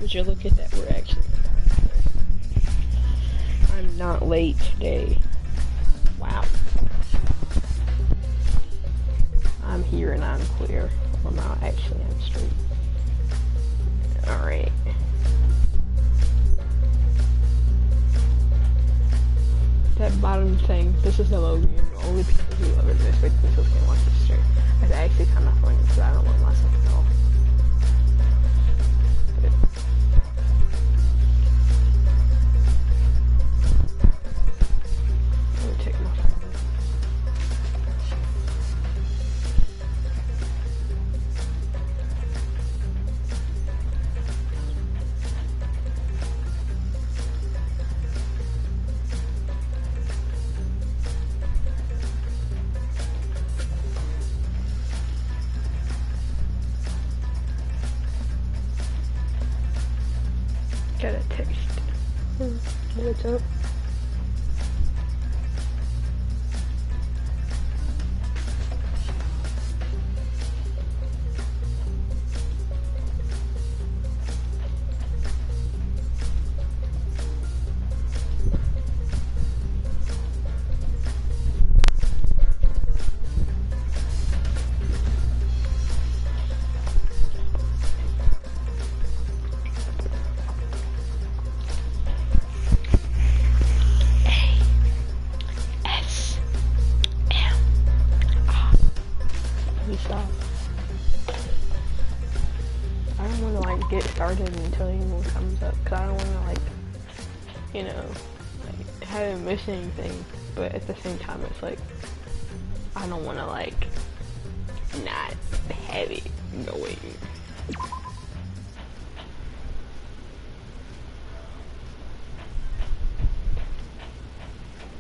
Would you look at that? We're actually. I'm not late today. Wow. I'm here and I'm clear. Well, no, actually, I'm straight. Alright. That bottom thing, this is the logo. Only people who love it this way themselves can watch this straight. That's actually kind of funny because I don't want myself at all. Got a text. What's up? Started until anyone comes up, because I don't want to, like, you know, like, have him miss anything, but at the same time, it's like, I don't want to, like, not have it going.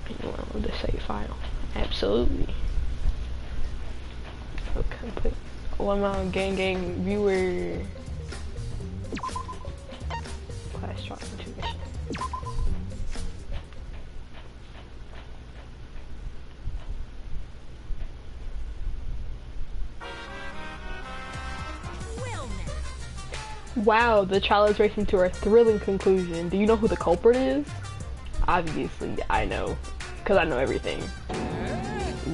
You want to load the save file? Absolutely. Okay, put one more gang viewer. Class drop intuition. Wow, the trial is racing to a thrilling conclusion. Do you know who the culprit is? Obviously, I know. Because I know everything.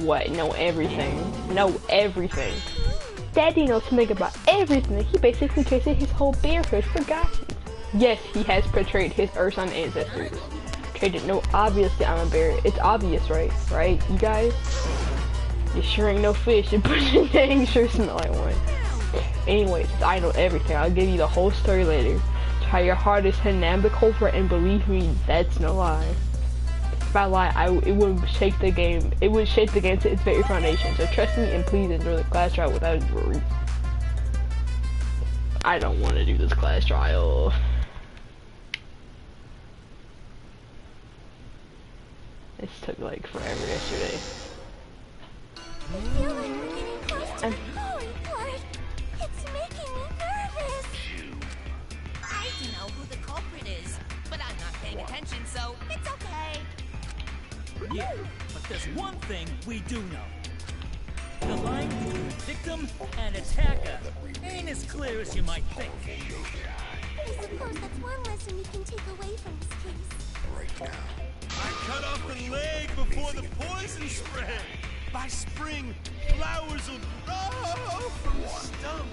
What? Know everything. Know everything. Daddy knows something about everything. He basically traded his whole bearhood for gotcha. Yes, he has betrayed his Urson ancestors. Traded. No, obviously I'm a bear. It's obvious, right? Right, you guys? You sure ain't no fish. You put your dang sure smell like one. Anyways, I know everything. I'll give you the whole story later. Try your hardest to nab the culprit, and believe me, that's no lie. If I lie, it would shake the game. It would shake the game to its very foundation. So trust me and please enjoy the class trial without worries. I don't want to do this class trial. This took like forever yesterday. I feel like we're getting close to the calling part. It's making me nervous. I do know who the culprit is, but I'm not paying attention, so it's okay. Yeah, but there's one thing we do know. The line between victim and attacker ain't as clear as you might think. I suppose that's one lesson you can take away from this case. I cut off the leg before the poison spread. By spring, flowers will grow from the stump.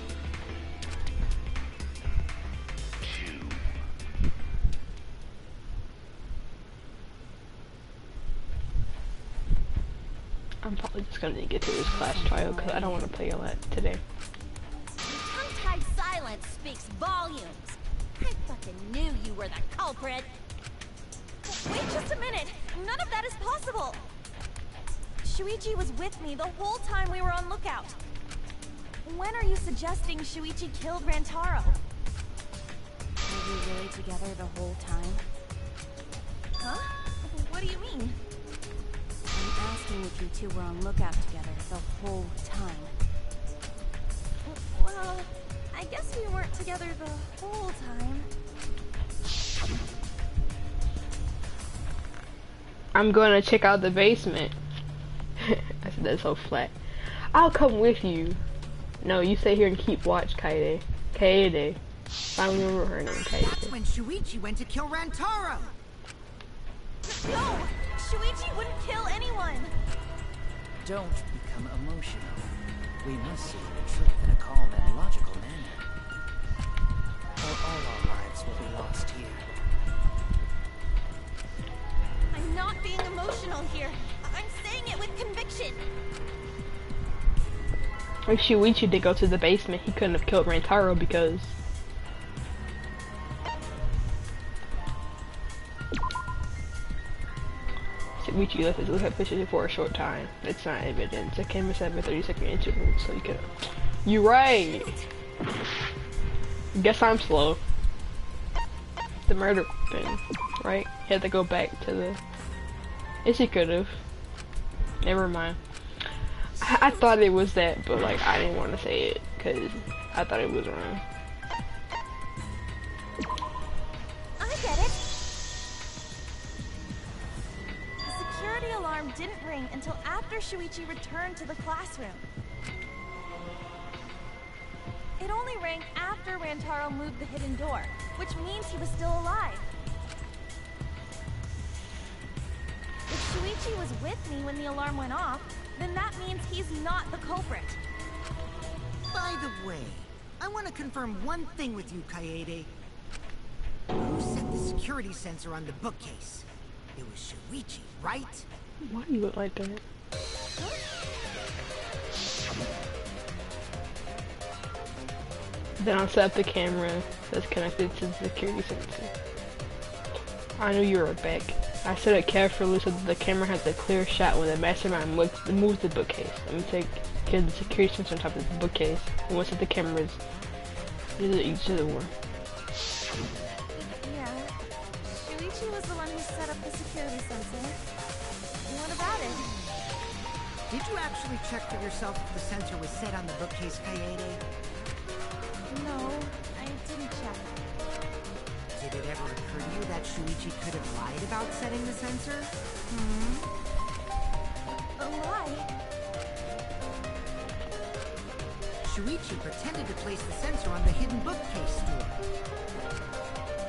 I'm probably just gonna get through this class trial because I don't want to play a lot today. Tongue-tied silence speaks volumes. I fucking knew you were the culprit. Wait just a minute. None of that is possible. Shuichi was with me the whole time we were on lookout. When are you suggesting Shuichi killed Rantaro? Were we really together the whole time? Huh? What do you mean? I'm asking if you two were on lookout together the whole time. Well, I guess we weren't together the whole time. I'm going to check out the basement. I said that's so flat. I'll come with you. No, you stay here and keep watch, Kaede. Kaede. I don't remember her name. That's when Shuichi went to kill Rantaro. No! Shuichi wouldn't kill anyone! Don't become emotional. We must see the truth in a calm and logical manner. Or all our lives will be lost here. I'm not being emotional here. I'm saying it with conviction. If Shuichi did go to the basement, he couldn't have killed Rantaro because Shuichi left his lookout position for a short time. It's not evidence. The camera set a 30-second interval, so you could. You're right. Guess I'm slow. The murder thing, right? He had to go back to the. Yes, he could have. Never mind. I thought it was that, but like I didn't want to say it because I thought it was wrong. I get it. The security alarm didn't ring until after Shuichi returned to the classroom. It only rang after Rantaro moved the hidden door, which means he was still alive. If Shuichi was with me when the alarm went off, then that means he's not the culprit. By the way, I want to confirm one thing with you, Kaede. Who set the security sensor on the bookcase? It was Shuichi, right? Why do you look like that? Then I'll set up the camera that's connected to the security sensor. I knew you were back. I set it carefully so that the camera has a clear shot when the mastermind moves the bookcase. Let me take care of the security sensor on top of the bookcase. And once the cameras to each of the one. Yeah. Shuichi was the one who set up the security sensor. What about it? Did you actually check for yourself if the sensor was set on the bookcase, Kaede? No, I didn't check. Did it ever occur to you that Shuichi could have lied about setting the sensor? A lie? Shuichi pretended to place the sensor on the hidden bookcase door.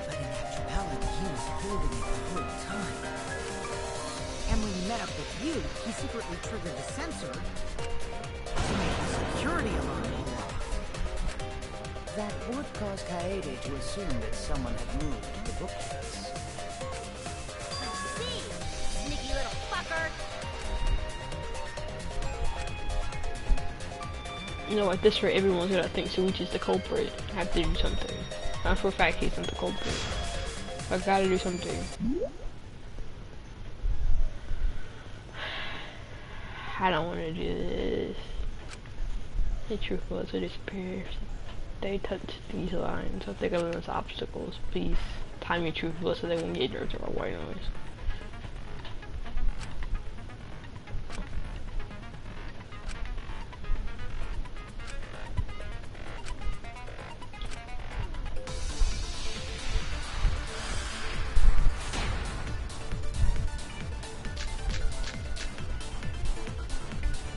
But in actuality, he was holding it the whole time. And when he met up with you, he secretly triggered the sensor to make the security alarm go off. That would cause Kaede to assume that someone had moved the bookcase. See, sneaky little fucker. You know, at this rate, everyone's gonna think Shuichi's the culprit. I have to do something. Not for a fact he's not the culprit. I gotta do something. I don't want to do this. The truth was it disappears. They touch these lines. If they're gonna lose obstacles, please time your truthful so they won't get dirt or white noise.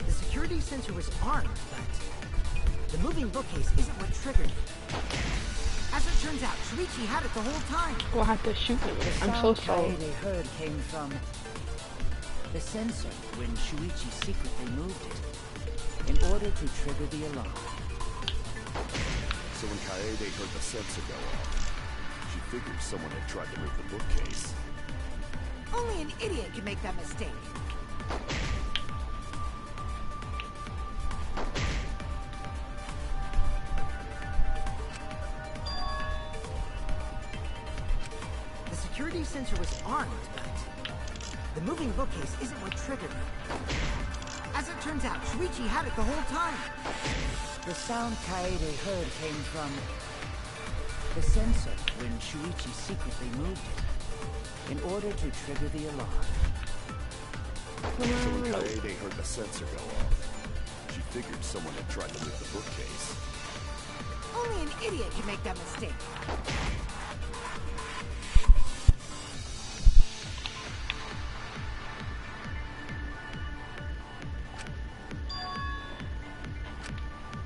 The security sensor was armed, but the moving bookcase isn't what triggered it. As it turns out, Shuichi had it the whole time. Well, I have to shoot them. I'm so sorry. Kaede heard came from the sensor when Shuichi secretly moved it in order to trigger the alarm. So when Kaede heard the sensor go off, she figured someone had tried to move the bookcase. Only an idiot could make that mistake. The security sensor was armed, but the moving bookcase isn't what triggered it. As it turns out, Shuichi had it the whole time. The sound Kaede heard came from the sensor when Shuichi secretly moved it in order to trigger the alarm. So when Kaede heard the sensor go off, she figured someone had tried to move the bookcase. Only an idiot can make that mistake.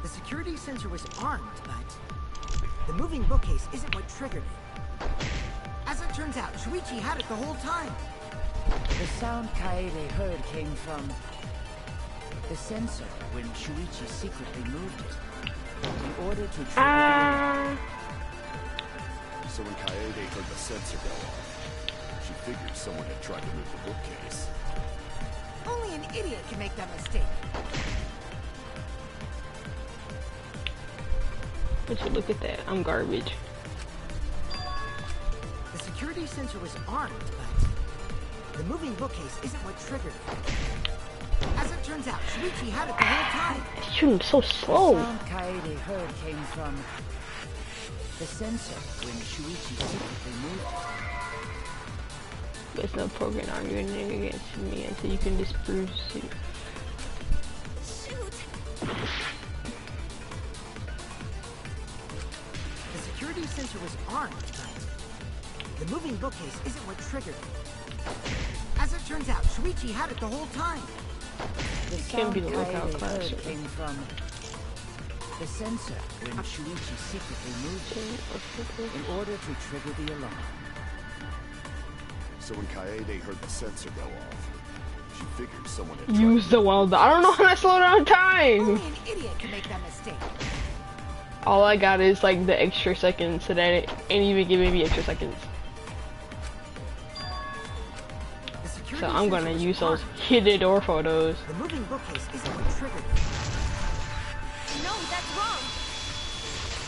The security sensor was armed, but the moving bookcase isn't what triggered it. As it turns out, Shuichi had it the whole time. The sound Kaede heard came from the sensor when Shuichi secretly moved it. In order to trigger So when Kaede heard the sensor go off, she figured someone had tried to move the bookcase. Only an idiot can make that mistake. But you look at that, I'm garbage. The security sensor was armed, but the moving bookcase isn't what triggered it. As it turns out, Shuichi had it the whole time. It's shooting so slow. The sound Kaede heard came from the sensor when Shuichi secretly moved it. There's no program arguing against me until you can disprove suit. Shoot! The security sensor was armed, but the moving bookcase isn't what triggered it. As it turns out, Shuichi had it the whole time. The Can't be sound the lookout Kaede class. heard came from the sensor when Shuichi secretly moved it in order to trigger the alarm. So when Kaede heard the sensor go off, she figured someone had Use the weld. I don't know how to slow down time. Only an idiot can make that mistake. All I got is like the extra seconds, so that it ain't even giving me extra seconds. The security So I'm gonna sensor was use those armed. hidden door photos. The moving bookcase isn't what triggered it. No, that's wrong.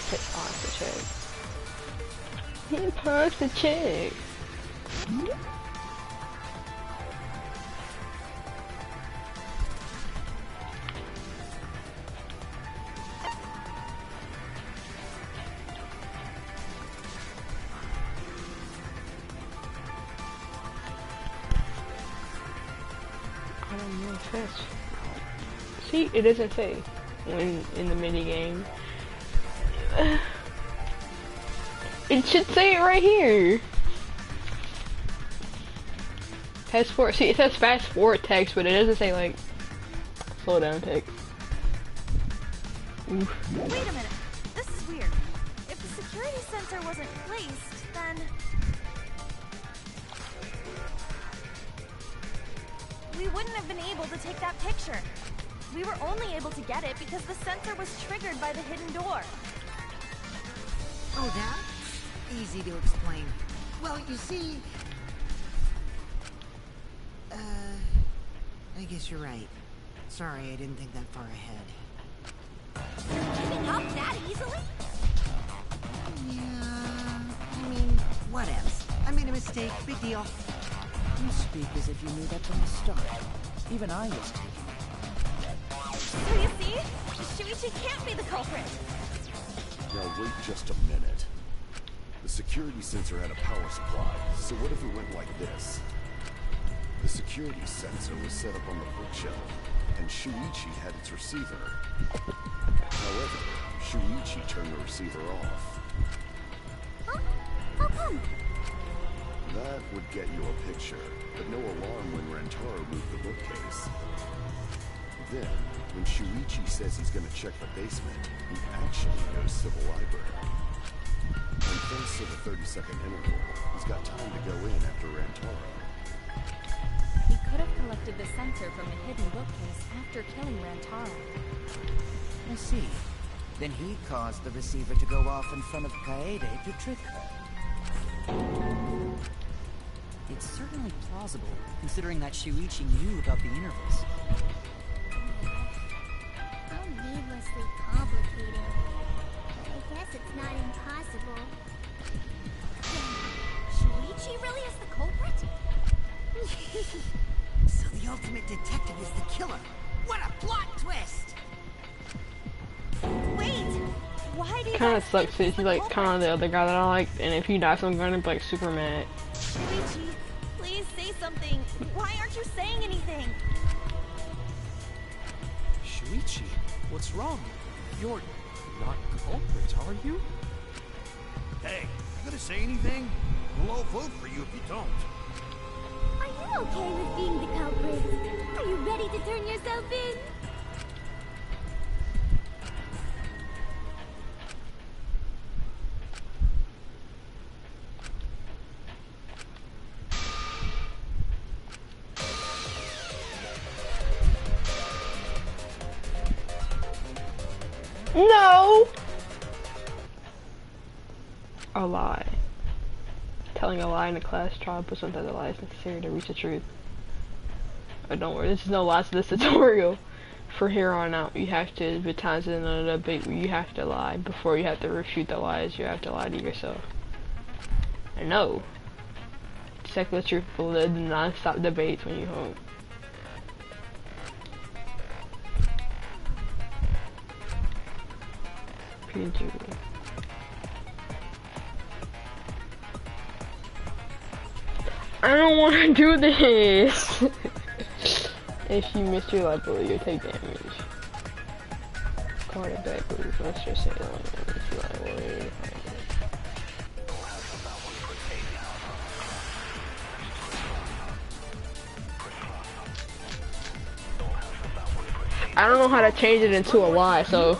Hit pause to check. Hit pause to check. I don't know if that's... See, it doesn't say when in the mini game. It should say it right here. Fast forward. See, it says fast forward text, but it doesn't say like slow down text. Oof. Wait a minute. This is weird. If the security sensor wasn't placed, then... we wouldn't have been able to take that picture. We were only able to get it because the sensor was triggered by the hidden door. Oh, that? Easy to explain. Well, you see... I guess you're right. Sorry, I didn't think that far ahead. Giving up that easily? Yeah... I mean, whatevs. I made a mistake. Big deal. You speak as if you knew that from the start. Even I was taking it. So you see? Shuichi can't be the culprit. Now wait just a minute. The security sensor had a power supply, so what if it went like this? The security sensor was set up on the bookshelf, and Shuichi had its receiver. However, Shuichi turned the receiver off. Huh? How come? That would get you a picture, but no alarm when Rantaro moved the bookcase. Then, when Shuichi says he's gonna check the basement, he actually goes to the library. And thanks to the 30-second interval, he's got time to go in after Rantaro. He could have collected the sensor from the hidden bookcase after killing Rantaro. I see. Then he caused the receiver to go off in front of Kaede to trick her. It's certainly plausible, considering that Shuichi knew about the intervals. How needlessly complicated. But I guess it's not impossible. Shuichi really is the culprit? So the ultimate detective is the killer. What a plot twist! Wait! Why do you Kinda guys sucks think that he's he's the like culprit? kinda the other guy that I like, and if he dies I'm gonna be like super mad. Shuichi, please say something. Why aren't you saying anything? Shuichi, what's wrong? You're not culprit, are you? Hey, you gonna say anything? We'll all vote for you if you don't. Are you okay with being the culprit? Are you ready to turn yourself in? A lie. Telling a lie in a class trial, but sometimes a lie is necessary to reach the truth. But don't worry, there's no lies to this tutorial. For here on out, you have to, with times in a debate where you have to lie. Before you have to refute the lies, you have to lie to yourself. I know. Secular truth will lead to non-stop debates when you home. PG. I don't want to do this! If you miss your life, you'll take damage. Card it backwards. Let's just say I don't know how to change it into a lie, so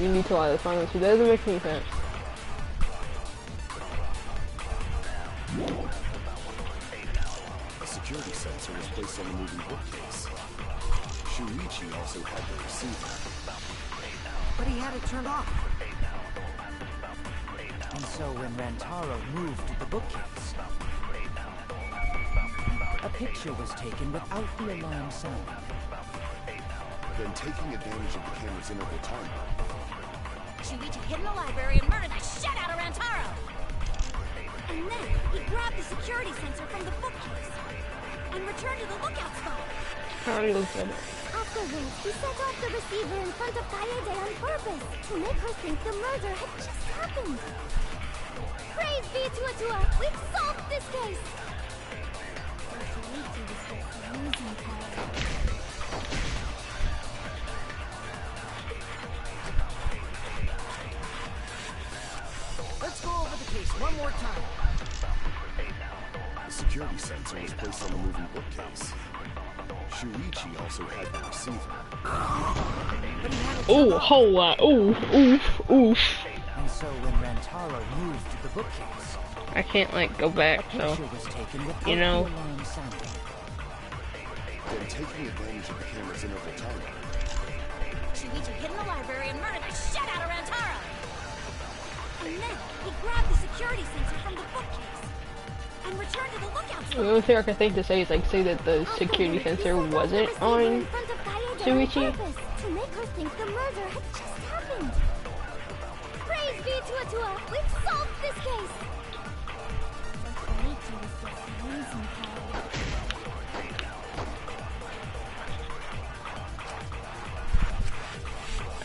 you need to lie to find out. It doesn't make any sense. A security sensor was placed on the moving bookcase. Shuichi also had the receiver. But he had it turned off. And so when Rantaro moved to the bookcase, a picture was taken without the alarm sounding. Then taking advantage of the camera's interval timer, Shuichi hid in the library and murdered the shit out of Rantaro! And then he grabbed the security sensor from the bookcase and returned to the lookout spot. I already looked at it. Afterwards, he set off the receiver in front of Kaede on purpose to make her think the murder had just happened. Praise be to Atua! We've solved this case! Let's go over the case one more time. the security sensor was placed on the moving bookcase. Shuichi also had the receiver. Oh, whole lot. Oof, oof, oof. And so when Rantaro moved to the bookcase, I can't like go back, so you know. Then taking advantage of the camera's interval timer, Shuichi hid in the library and murdered the shit out of Rantaro! And then he grabbed the security sensor from the bookcase and returned to the lookout spot. The only thing I can think to say is like say that the security sensor wasn't on Shuichi. To make her think the murder had just happened. Praise be to Atua! We've solved this case!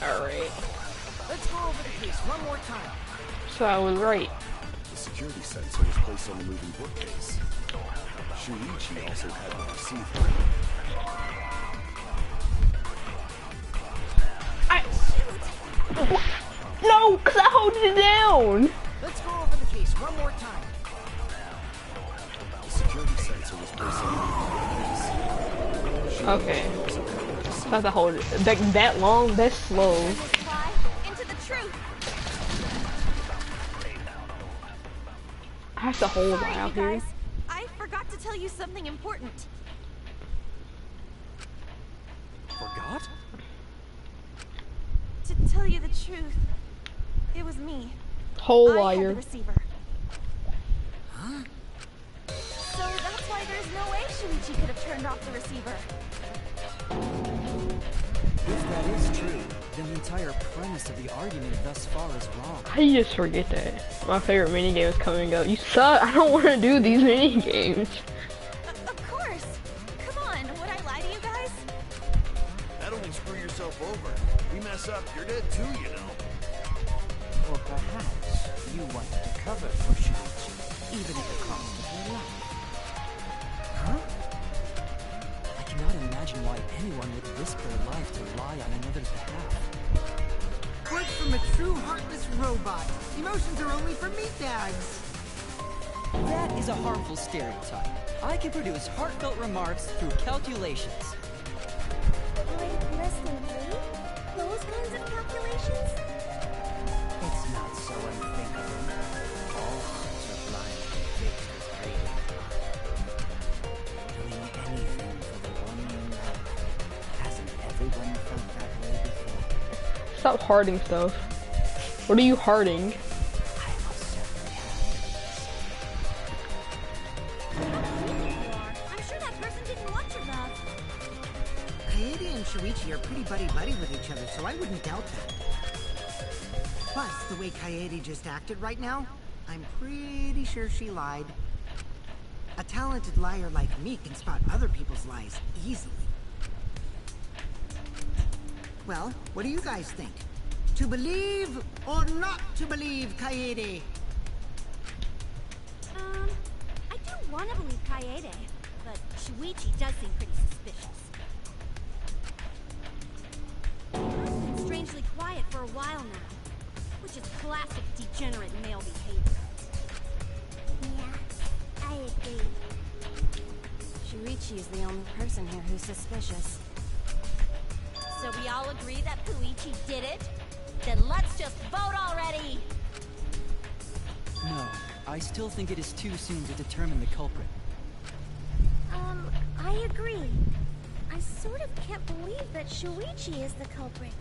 Alright. Let's go over the case one more time. So I was right. the security sensor was placed on the moving bookcase. Shuichi also had the receiver. No, cause I hold it down. Let's go over the case one more time. The security sensor was placed on the moving bookcase. Okay. So I have to hold it that long. That's slow. Into the truth. I have to hold Sorry, it out you here. guys. I forgot to tell you something important. Forgot? To tell you the truth, it was me. Whole I had liar. the receiver. Huh? So that's why there's no way Shuichi could have turned off the receiver. If that is true, then the entire premise of the argument thus far is wrong. How do you just forget that? My favorite minigame is coming up. You suck. I don't want to do these minigames. Of course. Come on, would I lie to you guys? That'll only screw yourself over. We mess up, you're dead too, you know. Or perhaps you wanted to cover for Shuichi, even at the cost of your life. Huh? I cannot imagine why anyone would risk their life to lie on another's behalf. Words from a true heartless robot. Emotions are only for meatbags. That is a harmful stereotype. I can produce heartfelt remarks through calculations. Like less than 3? Those kinds of calculations? It's not so unthinkable. All hearts are blind and fixed with greed. Doing anything for the one you love. Hasn't everyone felt that way before? stop hearting stuff. What are you hearting? I'm sure that person didn't want your love. Kaede and Shuichi are pretty buddy-buddy with each other, so I wouldn't doubt that. Plus, the way Kaede just acted right now, I'm pretty sure she lied. A talented liar like me can spot other people's lies easily. Well, what do you guys think? To believe or not to believe Kaede? I do want to believe Kaede, but Shuichi does seem pretty suspicious. I've been strangely quiet for a while now, which is classic degenerate male behavior. Yeah, I agree. Shuichi is the only person here who's suspicious. So we all agree that Puichi did it? Then let's just vote already! No, I still think it is too soon to determine the culprit. I agree. I sort of can't believe that Shuichi is the culprit.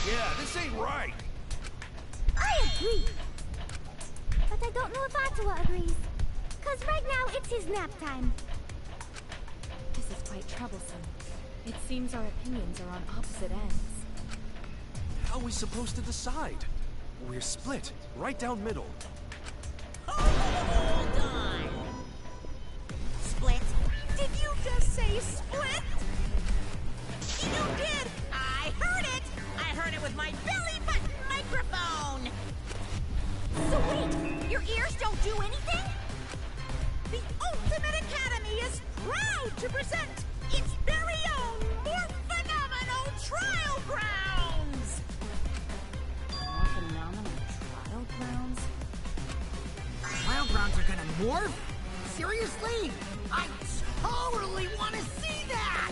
Yeah, this ain't right. I agree. But I don't know if Atua agrees. Cause right now it's his nap time. This is quite troublesome. It seems our opinions are on opposite ends. How are we supposed to decide? We're split, right down middle. Hold on! Split? Did you just say split? You did! I heard it! I heard it with my belly button microphone! So wait, your ears don't do anything? The Ultimate Academy is proud to present its very own more phenomenal trial grounds! More phenomenal trial grounds? Trial grounds are gonna morph? Seriously? I totally want to see that!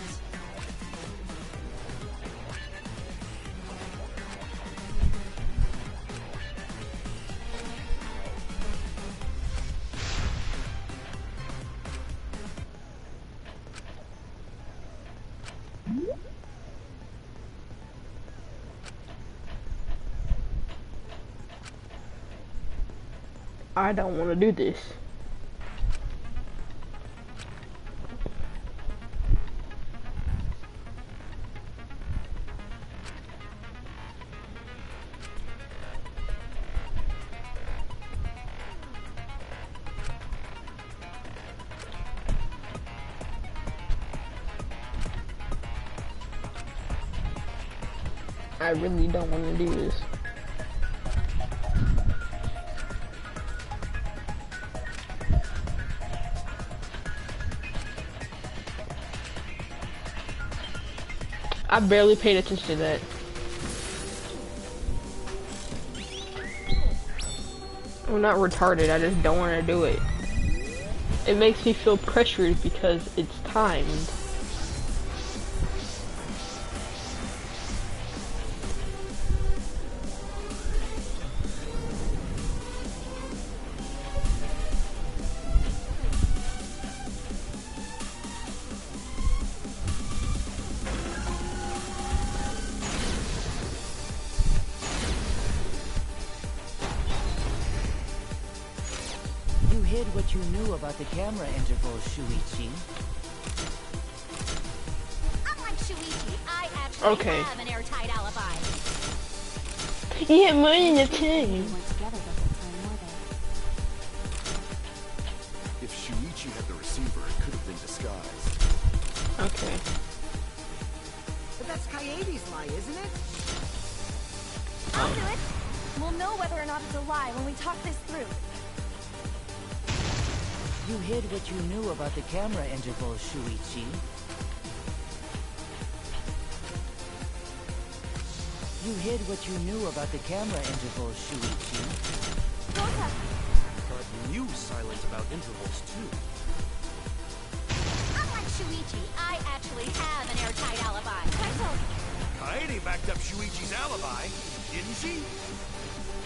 I don't want to do this. I really don't want to do this. I barely paid attention to that. I'm not retarded, I just don't want to do it. It makes me feel pressured because it's timed. You hid what you knew about the camera intervals, Shuichi. Unlike Shuichi, I actually have an airtight alibi. Yeah, mine in a team. If Shuichi had the receiver, it could have been disguised. Okay. But that's Kaede's lie, isn't it? I'll do it. We'll know whether or not it's a lie when we talk this through. You hid what you knew about the camera intervals, Shuichi. You hid what you knew about the camera intervals, Shuichi. But you silent about intervals too. Unlike Shuichi, I actually have an airtight alibi. Kaede backed up Shuichi's alibi, didn't she?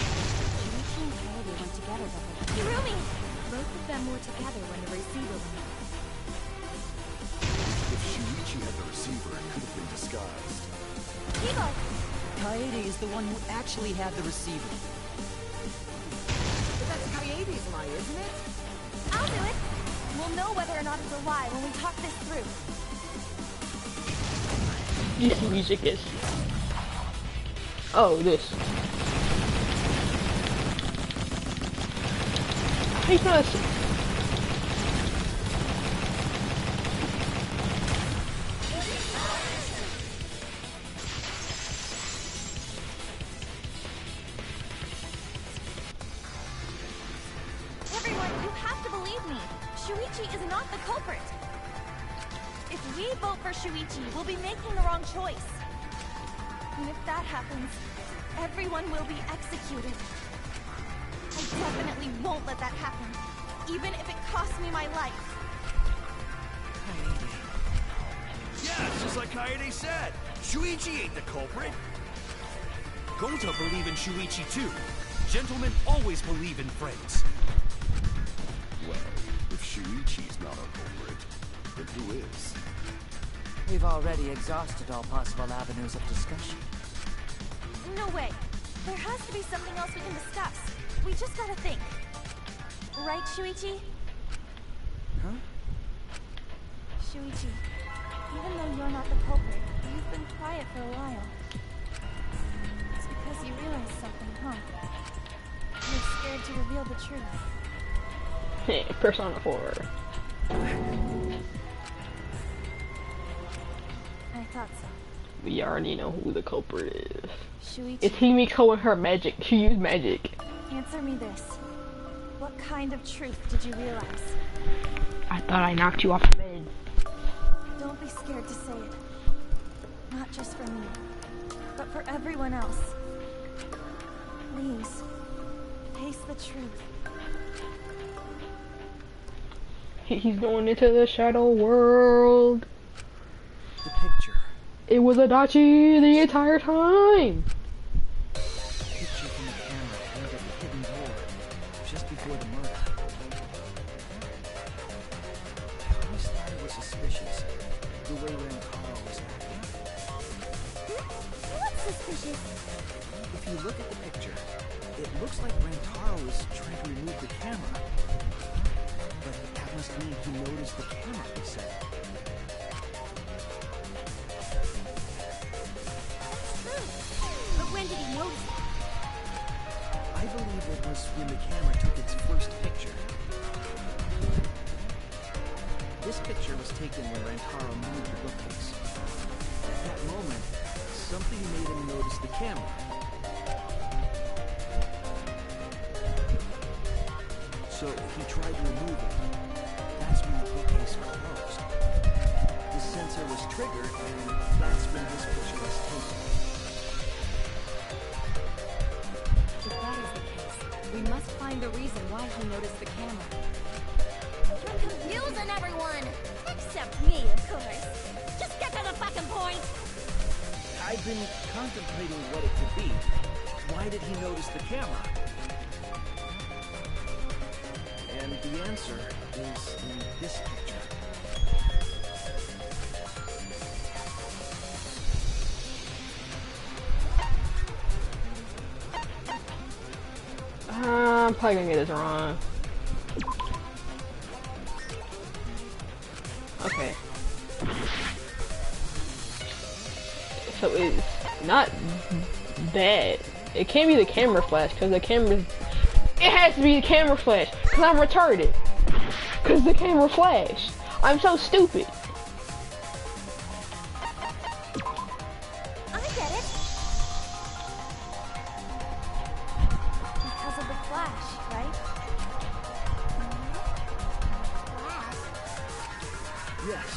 Shuichi and Kaede went together the whole time. Hirumi! Both of them were together when the receiver went off. If Shuichi had the receiver, it could have been disguised. Eagle! Kaede is the one who actually had the receiver. But that's Kaede's lie, isn't it? I'll do it. We'll know whether or not it's a lie when we talk this through. This music is. Oh, this. Hey, guys. Everyone, you have to believe me. Shuichi is not the culprit. If we vote for Shuichi, we'll be making the wrong choice. And if that happens, everyone will be executed. I definitely won't let that happen, even if it costs me my life. Yeah, it's just like Kaede said. Shuichi ain't the culprit. Gota believe in Shuichi too. Gentlemen always believe in friends. Well, if Shuichi's not our culprit, then who is? We've already exhausted all possible avenues of discussion. No way. There has to be something else we can discuss. We just gotta think. Right, Shuichi? Huh? Shuichi, even though you're not the culprit, you've been quiet for a while. It's because you realized something, huh? You're scared to reveal the truth. Hey, Persona 4. I thought so. We already know who the culprit is. Shuichi, It's Himiko and her magic. She used magic. answer me this. What kind of truth did you realize? I thought I knocked you off the bed. Don't be scared to say it. Not just for me, but for everyone else. Please, face the truth. He's going into the shadow world. The picture. It was Adachi the entire time. Picture from the camera aimed at the hidden door just before the murder. I always thought it was suspicious, the way Rentaro was acting. What's suspicious? If you look at the picture, it looks like Rentaro is trying to remove the camera. But that must mean he noticed the camera, he said. But when did he notice that? I believe it was when the camera took its first picture. This picture was taken when Rentaro moved the bookcase. At that moment, something made him notice the camera. So he tried to remove it. That's when the bookcase closed. The sensor was triggered, and that's when this picture was taken. If that is the case, we must find the reason why he noticed the camera. You're confusing everyone! Except me, of course. Just get to the fucking point! I've been contemplating what it could be. Why did he notice the camera? And the answer is in this picture. I'm probably gonna get this wrong. Okay. So it's not that. It can't be the camera flash, because the camera... It has to be the camera flash, because I'm retarded. Because the camera flashed. I'm so stupid. I get it. Because of the flash, right? Yes,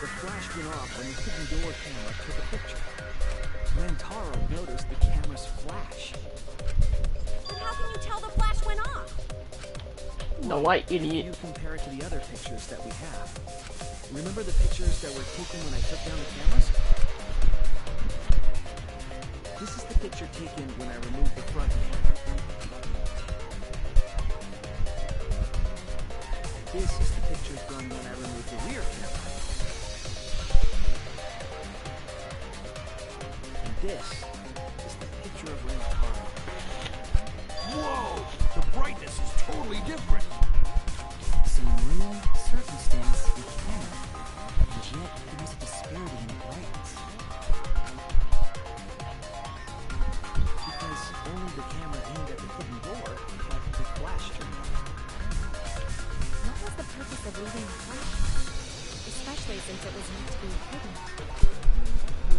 the flash went off when the hidden door camera took a picture. Rentaro noticed the camera's flash. But how can you tell the flash went off? The light, You idiot. compare it to the other pictures that we have. Remember the pictures that were taken when I took down the cameras? This is the picture taken when I removed the front camera. This is the picture from when I removed the rear camera. And this brightness is totally different. Same room, circumstance, and camera. And yet, there is a disparity in brightness. Because only the camera aimed at the hidden door had the flash turned on. What was the purpose of leaving the flash? Especially since it was meant to be hidden.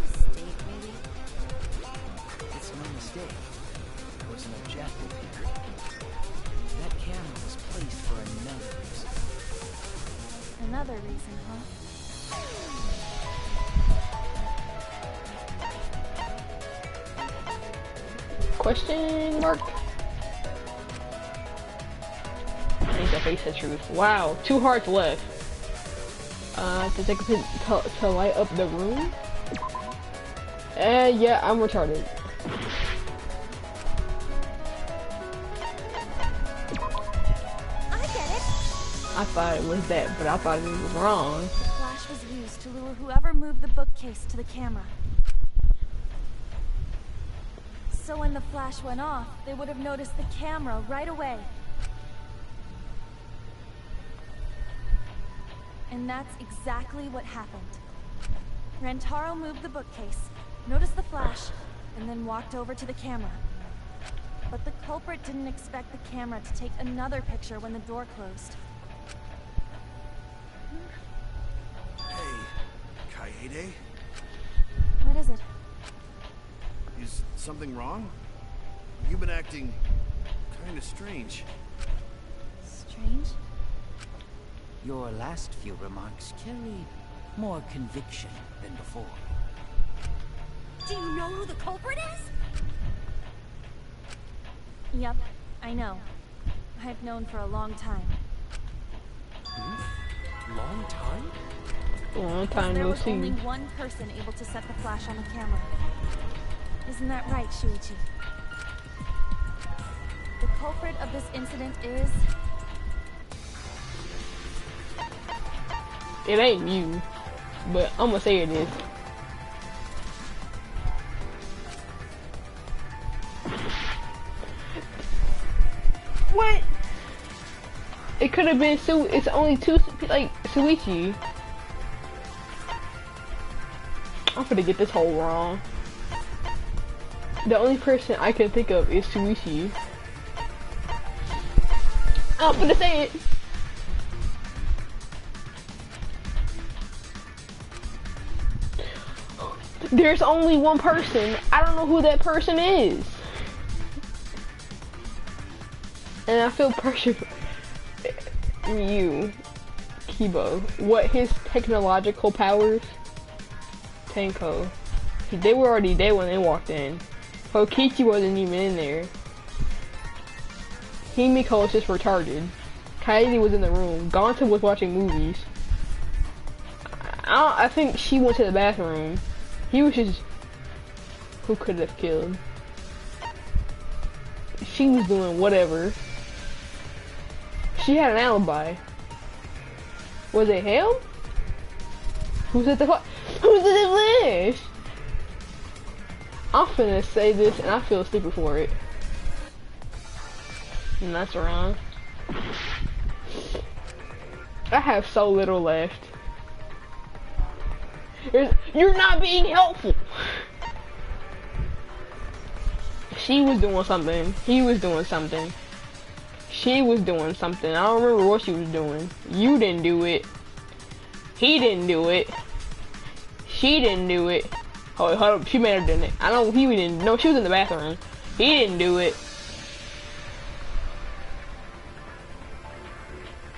Mistake, maybe? It's no mistake. There was an objective here. That camera was placed for another reason. Another reason, huh? Question mark? I think the face the truth. Wow, 2 hearts left. To take a pin to light up the room? Yeah, I'm retarded. I get it. I thought it was that, but I thought it was wrong. The flash was used to lure whoever moved the bookcase to the camera. So when the flash went off, they would have noticed the camera right away. And that's exactly what happened. Rantaro moved the bookcase, noticed the flash, and then walked over to the camera. But the culprit didn't expect the camera to take another picture when the door closed. Hey, Kaede? What is it? Is something wrong? You've been acting kinda strange. Strange? Your last few remarks carry more conviction than before. Do you know who the culprit is? Yep, I know. I've known for a long time. Long time? Long time There no was only see. one person able to set the flash on the camera. Isn't that right, Shuichi? The culprit of this incident is... It ain't you, but I'm gonna say it is. What? It could have been it's only 2, like, Shuichi. I'm gonna get this whole wrong. The only person I can think of is Shuichi. I'm gonna say it. There's only one person. I don't know who that person is. And I feel pressure from you, Kibo. What his technological powers? Tenko. They were already dead when they walked in. Hokichi wasn't even in there. Himiko was just retarded. Kaede was in the room. Gonta was watching movies. I think she went to the bathroom. He was just... Who could have killed? She was doing whatever. She had an alibi. Was it him? Who's at the Who's at the flash? I'm finna say this and I feel stupid for it. And that's wrong. I have so little left. You're not being helpful. She was doing something. He was doing something. She was doing something. I don't remember what she was doing. You didn't do it. He didn't do it. She didn't do it. Hold up. She may have done it. I know he didn't. No, she was in the bathroom. He didn't do it.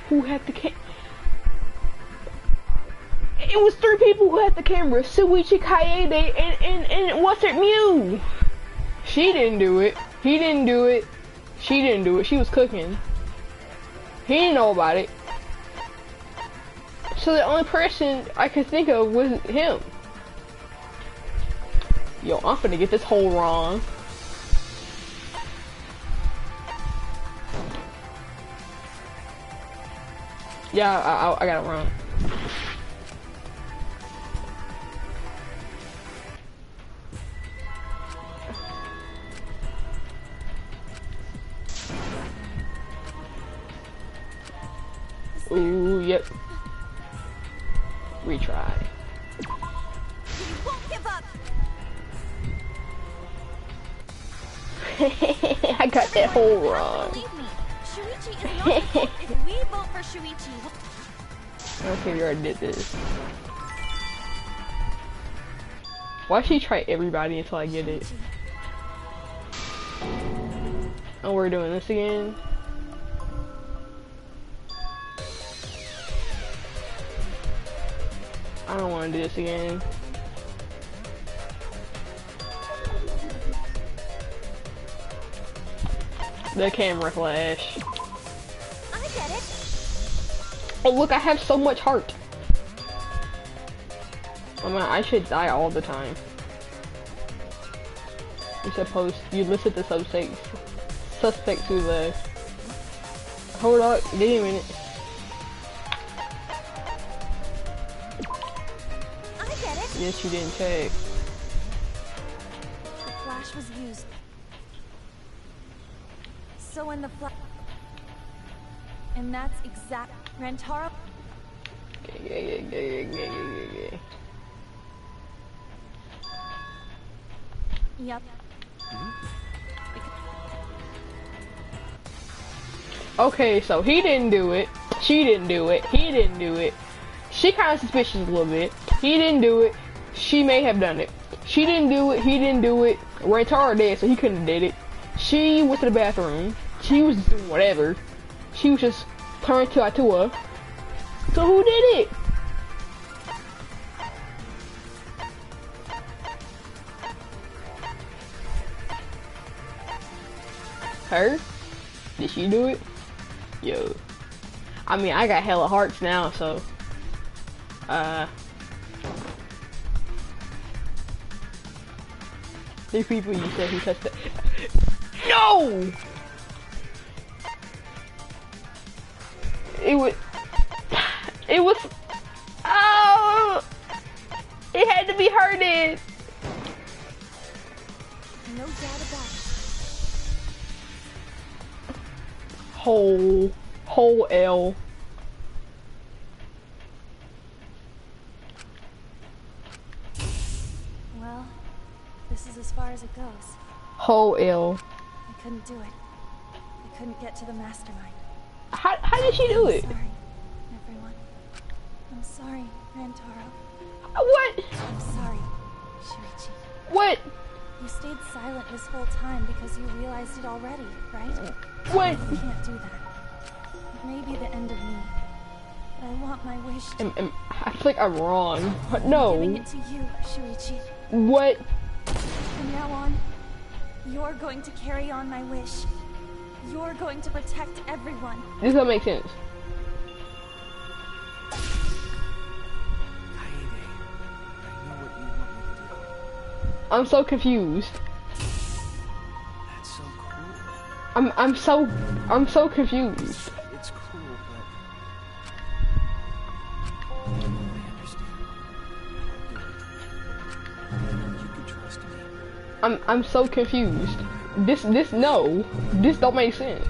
Who had the camera? It was 3 people who had the camera. Shuichi, Kaede, and what's it, Mew? She didn't do it. He didn't do it. She didn't do it. She was cooking. He didn't know about it. So the only person I could think of was him. Yo, I'm finna get this whole wrong. Yeah, I got it wrong. Ooh, yep. Retry. We won't give up. I got that whole Everyone, wrong. believe me, Shuichi is not the cult. If we vote for Shuichi, Okay, we already did this. Why should you try everybody until I get it? Oh, we're doing this again? I don't want to do this again. The camera flash. I get it. Oh look, I have so much heart. Oh man, I should die all the time. You listen to suspects who left. Hold on, give me a minute. I get it. Yes, you didn't check. The flash was used. So when the flash... And that's exact... Rantaro... Yep. Okay, so he didn't do it. She didn't do it. He didn't do it. She kind of suspicious a little bit. He didn't do it. She may have done it. She didn't do it. He didn't do it. Rantaro dead, so he couldn't have did it. She went to the bathroom. She was just doing whatever. She was just turned to Atua. So who did it? Her? Did she do it? Yo. I mean, I got hella hearts now, so. Three people you said who touched it. No! It was. Oh! It had to be her then. No doubt about it. Whole L. Well, this is as far as it goes. Whole L. I couldn't do it. I couldn't get to the mastermind. How did she do it? I'm sorry, everyone. I'm sorry, Rantaro. What? I'm sorry, Shuichi. What? You stayed silent this whole time because you realized it already, right? What? You can't do that. It may be the end of me, but I want my wish to... I feel like I'm wrong. But no. I'm giving it to you, Shuichi. What? From now on, you're going to carry on my wish. You're going to protect everyone. This doesn't make sense. I'm so confused. That's so cool. I'm so confused. It's cool, but I understand. I'll do it. You can trust me. I'm so confused. This don't make sense.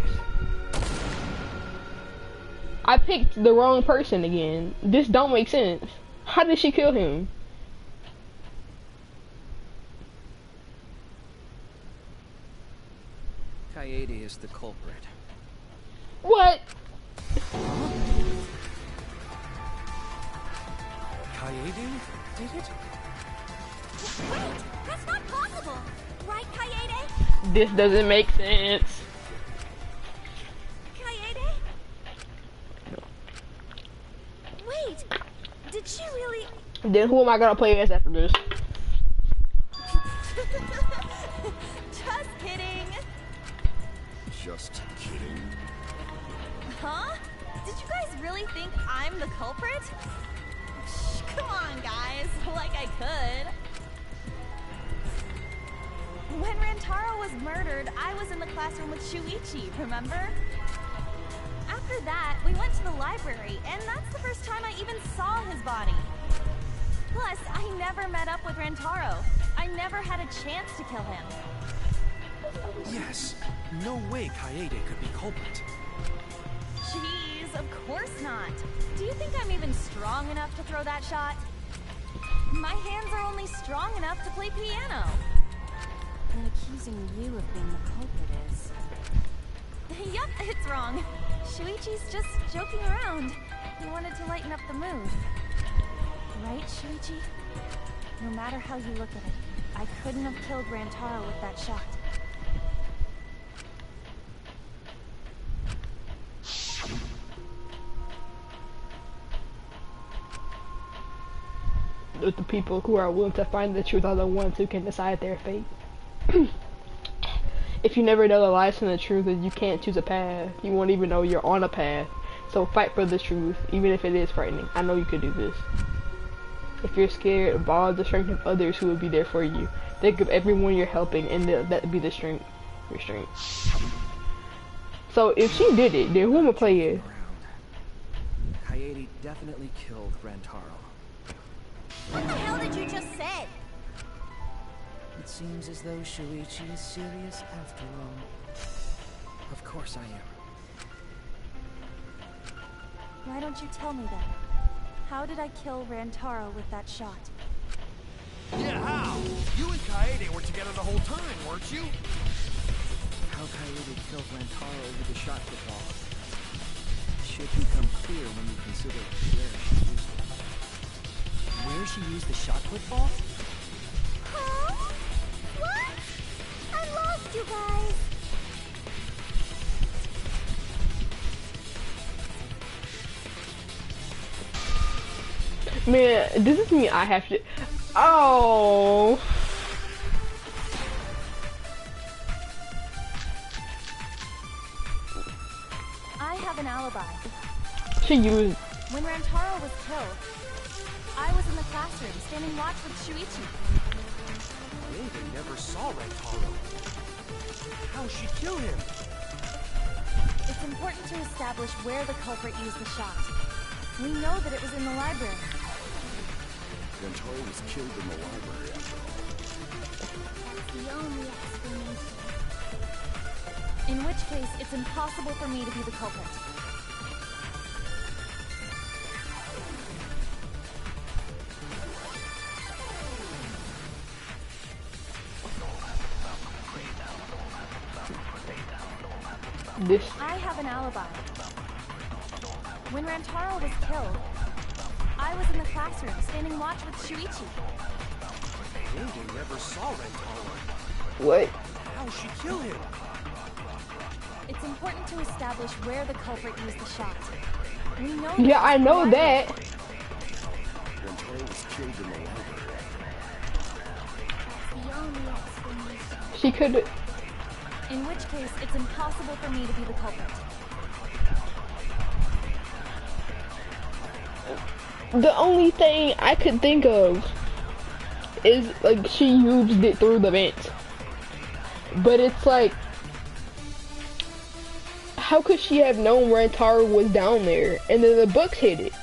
I picked the wrong person again. This don't make sense. How did she kill him? Kaede is the culprit. What? Kaede did it? Wait, that's not possible. Right, Kaede? This doesn't make sense. Kaede? Wait, did she really... Then who am I gonna play as after this? Just kidding. Just kidding. Huh? Did you guys really think I'm the culprit? Shh, come on, guys. Like I could. When Rantaro was murdered, I was in the classroom with Shuichi, remember? After that, we went to the library, and that's the first time I even saw his body. Plus, I never met up with Rantaro. I never had a chance to kill him. Yes. No way Kaede could be culprit. Jeez, of course not. Do you think I'm even strong enough to throw that shot? My hands are only strong enough to play piano. And accusing you of being the culprit is... Yup, it's wrong. Shuichi's just joking around. He wanted to lighten up the mood. Right, Shuichi? No matter how you look at it, I couldn't have killed Rantaro with that shot. With the people who are willing to find the truth are the ones who can decide their fate. If you never know the lies from the truth, then you can't choose a path. You won't even know you're on a path. So fight for the truth, even if it is frightening. I know you can do this. If you're scared, borrow the strength of others who will be there for you. Think of everyone you're helping, and that be the strength. Your strength. So if she did it, then who am I playing? Kaede definitely killed Rantaro. What the hell did you just say? It seems as though Shuichi is serious after all. Of course I am. Why don't you tell me then? How did I kill Rantaro with that shot? Yeah, how? You and Kaede were together the whole time, weren't you? How Kaede killed Rantaro with the shot put ball should become clear when you consider where she used it. Where she used the shot put ball? Huh? What? I lost you guys. Man, does this mean I have to... Oh... I have an alibi. She used... When Rantaro was killed, I was in the classroom standing watch with Shuichi. They never saw Rantaro. How'd she kill him? It's important to establish where the culprit used the shot. We know that it was in the library. Rantaro was killed in the library after all. That's the only explanation. In which case, it's impossible for me to be the culprit. I have an alibi. When Rantaro was killed, I was in the classroom standing watch with Shuichi. They never saw Rantaro. What? How'd she kill him? It's important to establish where the culprit used the shot. We know. Yeah, I know that. Rantaro was killed in the library. That's the only explanation. She could... In which case, it's impossible for me to be the culprit. The only thing I could think of is, like, she used it through the vent. But it's like... How could she have known Rantaro was down there, and then the books hit it?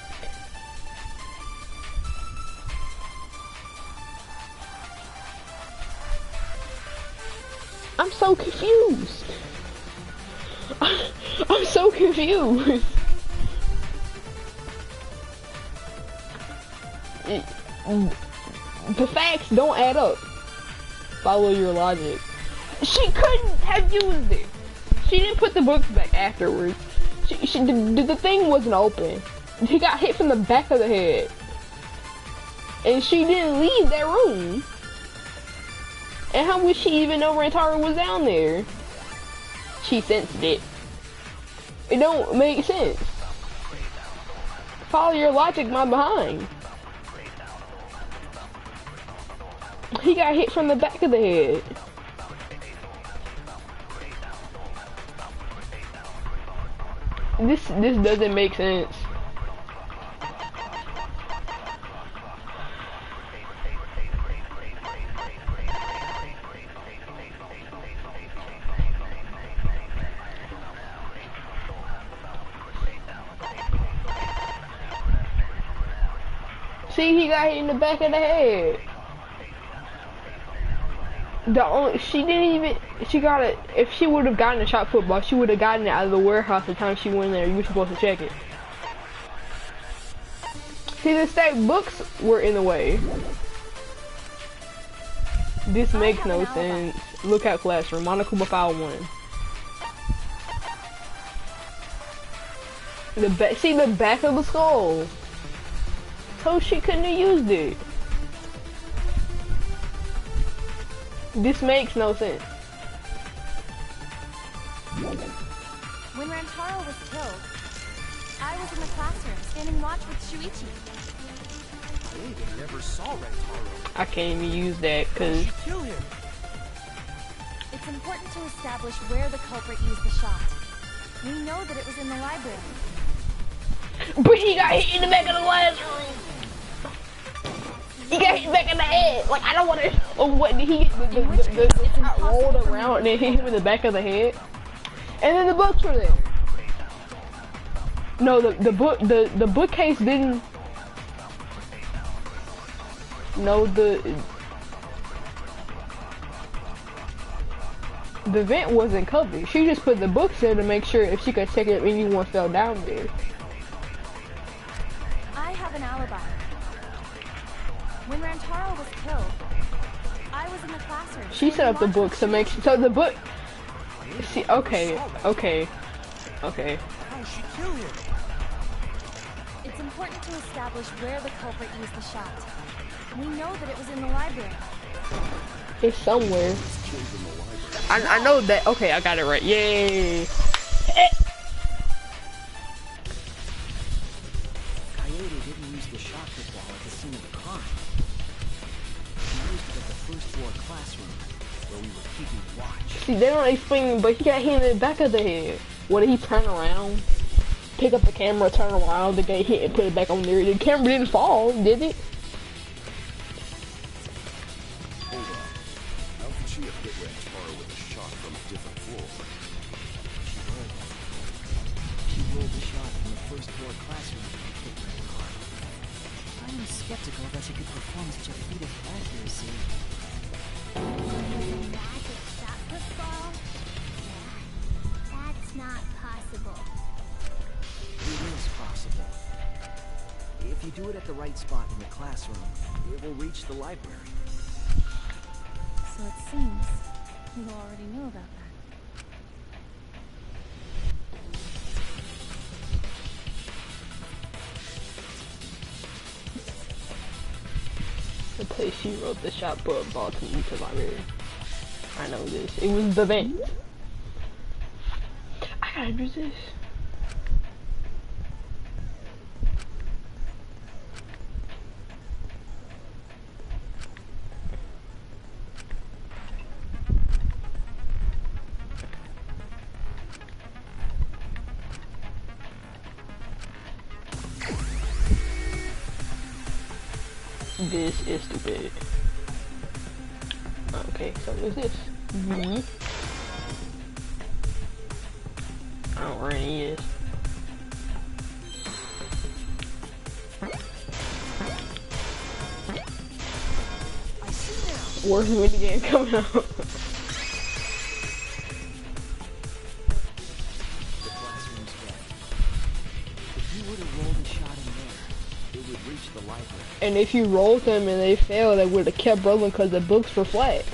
I'm so confused. I'm so confused. The facts don't add up. Follow your logic. She couldn't have used it. She didn't put the books back afterwards. The thing wasn't open. He got hit from the back of the head. And she didn't leave that room. And how would she even know Rantaro was down there? She sensed it. It don't make sense. Follow your logic, my behind. He got hit from the back of the head. This doesn't make sense. See, he got hit in the back of the head. She didn't even, she got it, if she would have gotten a shot football, she would have gotten it out of the warehouse the time she went there. You were supposed to check it. See, the stack books were in the way. This makes no sense. Lookout classroom, Monokuma File 1. See the back of the skull. So she couldn't have used it. This makes no sense. When Rantaro was killed, I was in the classroom standing watch with Shuichi. They never saw Rantaro. I can't even use that because Kill him. It's important to establish where the culprit used the shot. We know that it was in the library. but he got hit in the back of the classroom. He got hit back in the head. Like I don't want to. Oh, what did he get? The shot rolled around and then hit him in the back of the head. And then the books were there. No, the bookcase didn't. No, the vent wasn't covered. She just put the books there to make sure if she could check it if anyone fell down there. I have an alibi. When Rantaro was killed, I was in the classroom. She set up the books to make so the book. See, okay. How did she kill him? It's important to establish where the culprit used the shot. We know that it was in the library. It's somewhere. I know that. Okay, I got it right. Yay! Coyote didn't use the shot football at the scene of the crime. He used it at the first floor classroom where we were keeping watch. See, they don't explain, but he got hit in the back of the head. What did he turn around? Pick up the camera, turn around, the guy hit and put it back on there. The camera didn't fall, did it? Hold on. How could she have hit Rantaro with a shot from a different floor? She rolled the shot from the first floor classroom and hit Rantaro. I am skeptical that she could perform such a feat of accuracy. Magic shot football? That's not possible. It is possible. If you do it at the right spot in the classroom, it will reach the library. So it seems you already knew about that. The place she wrote the shot ball to me to library. I know this. It was the vent. I gotta do this. This is stupid. Okay, so what is this? I don't know where any is. Where's the minigame coming out? The classroom's wet. If you were to roll the shot in there, it would reach the library. And if you rolled them and they failed, they would have kept rolling because the books were flat. See,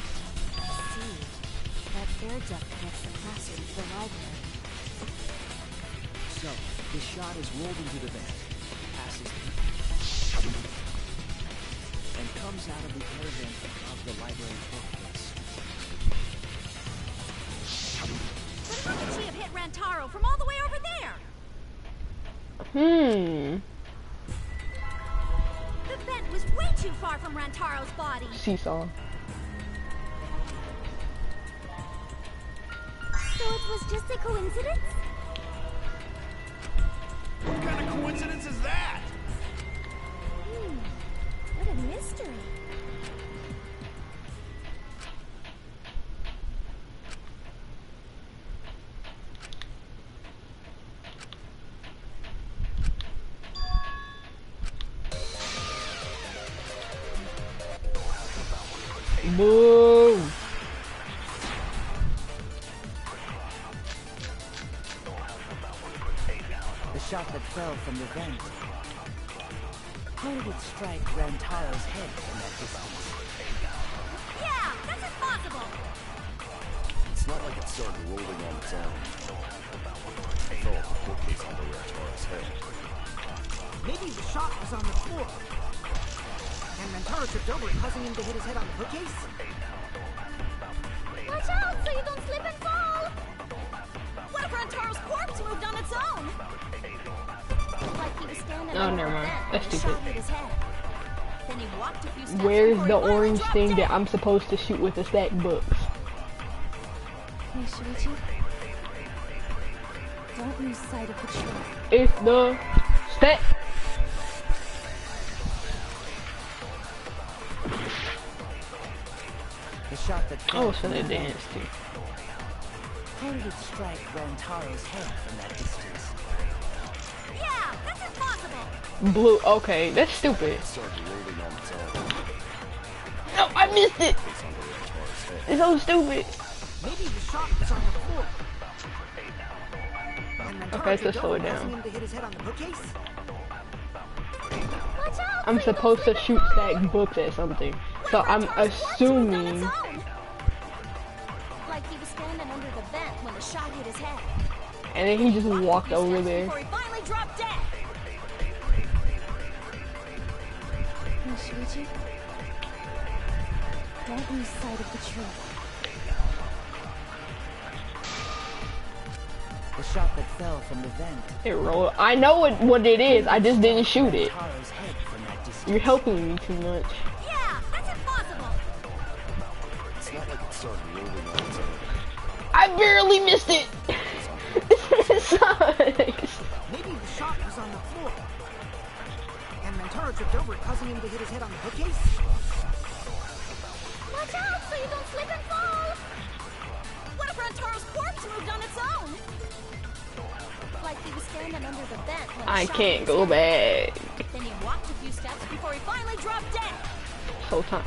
that air duct connects the classroom to the library. So, the shot is rolled into the vent, passes and comes out of the air vent above the library bookcase. But how could she have hit Rantaro from all the way over there? The vent was way too far from Rantaro's body. Seesaw. So it was just a coincidence? What kind of coincidence is that? What a mystery. Boo! shot that fell from the vent. How did it strike Rantaro's head from that distance? Yeah, that's impossible! It's not like it started rolling on its own. It fell off the bookcase onto Rantaro's head. Maybe the shot was on the floor. And Rantaro tripped over it, causing him to hit his head on the bookcase? Watch out so you don't slip and fall! What if Rantaro's corpse moved on its own? Like he was standing Oh, on never the mind. vent That's when the stupid. shot hit his head. Then he walked a few steps Where's before the he finally orange dropped thing dead. that I'm supposed to shoot with a stack books? Hey, Shuichi. Don't lose sight of the truth. It's the stack. The shot that I fell was from the finna vent. dance too. How did it strike Rantaro's head from that distance? Yeah, that's impossible! Blue. Okay, that's stupid. It started rolling on its own. No, I missed it. Bookcase onto Rantaro's head. It's so stupid. Maybe the shot was on the floor. And Rantaro Okay, so tripped slow over, it down. causing him to hit his head on the bookcase? Watch out! I'm supposed to shoot stack books at something. So I'm assuming. Like he was standing under the vent when the shot hit his head. And then he just walked over there. Before he finally dropped dead. Hey, Shuichi. Don't lose sight of the truth. The shot that fell from the vent. It rolled. I know what it is. I just didn't shoot it. Rantaro's head from that distance. You're helping me too much. Yeah, that's impossible! It's not like it started rolling on its own. I barely missed it. It sucks. Maybe the shot was on the floor. And Rantaro tripped over it, causing him to hit his head on the bookcase? Watch out so you don't slip and fall! What if Rantaro's corpse moved on its own? Like he was standing under the vent when the I shot can't hit go his head. back. Then he walked a few steps before he finally dropped dead. So time.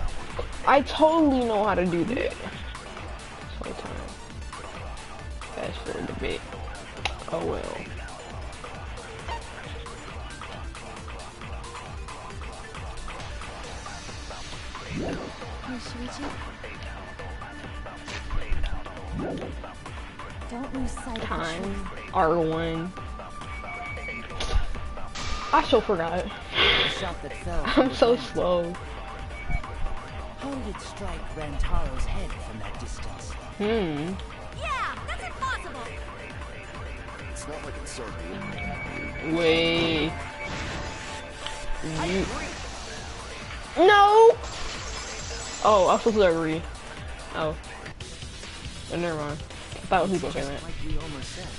I totally know how to do that. So time. Fast forward a bit. Oh well. Hey, Shuichi. Don't lose sight of the Time. truth. R1. I so forgot. The shot that fell from I'm the so vent. slow. How did it strike Rantaro's head from that distance? Yeah, that's impossible! It's not like it started rolling. Wait. You. No! Oh, I was supposed to agree. Oh. But never mind. I thought it was people saying that. Like we almost said.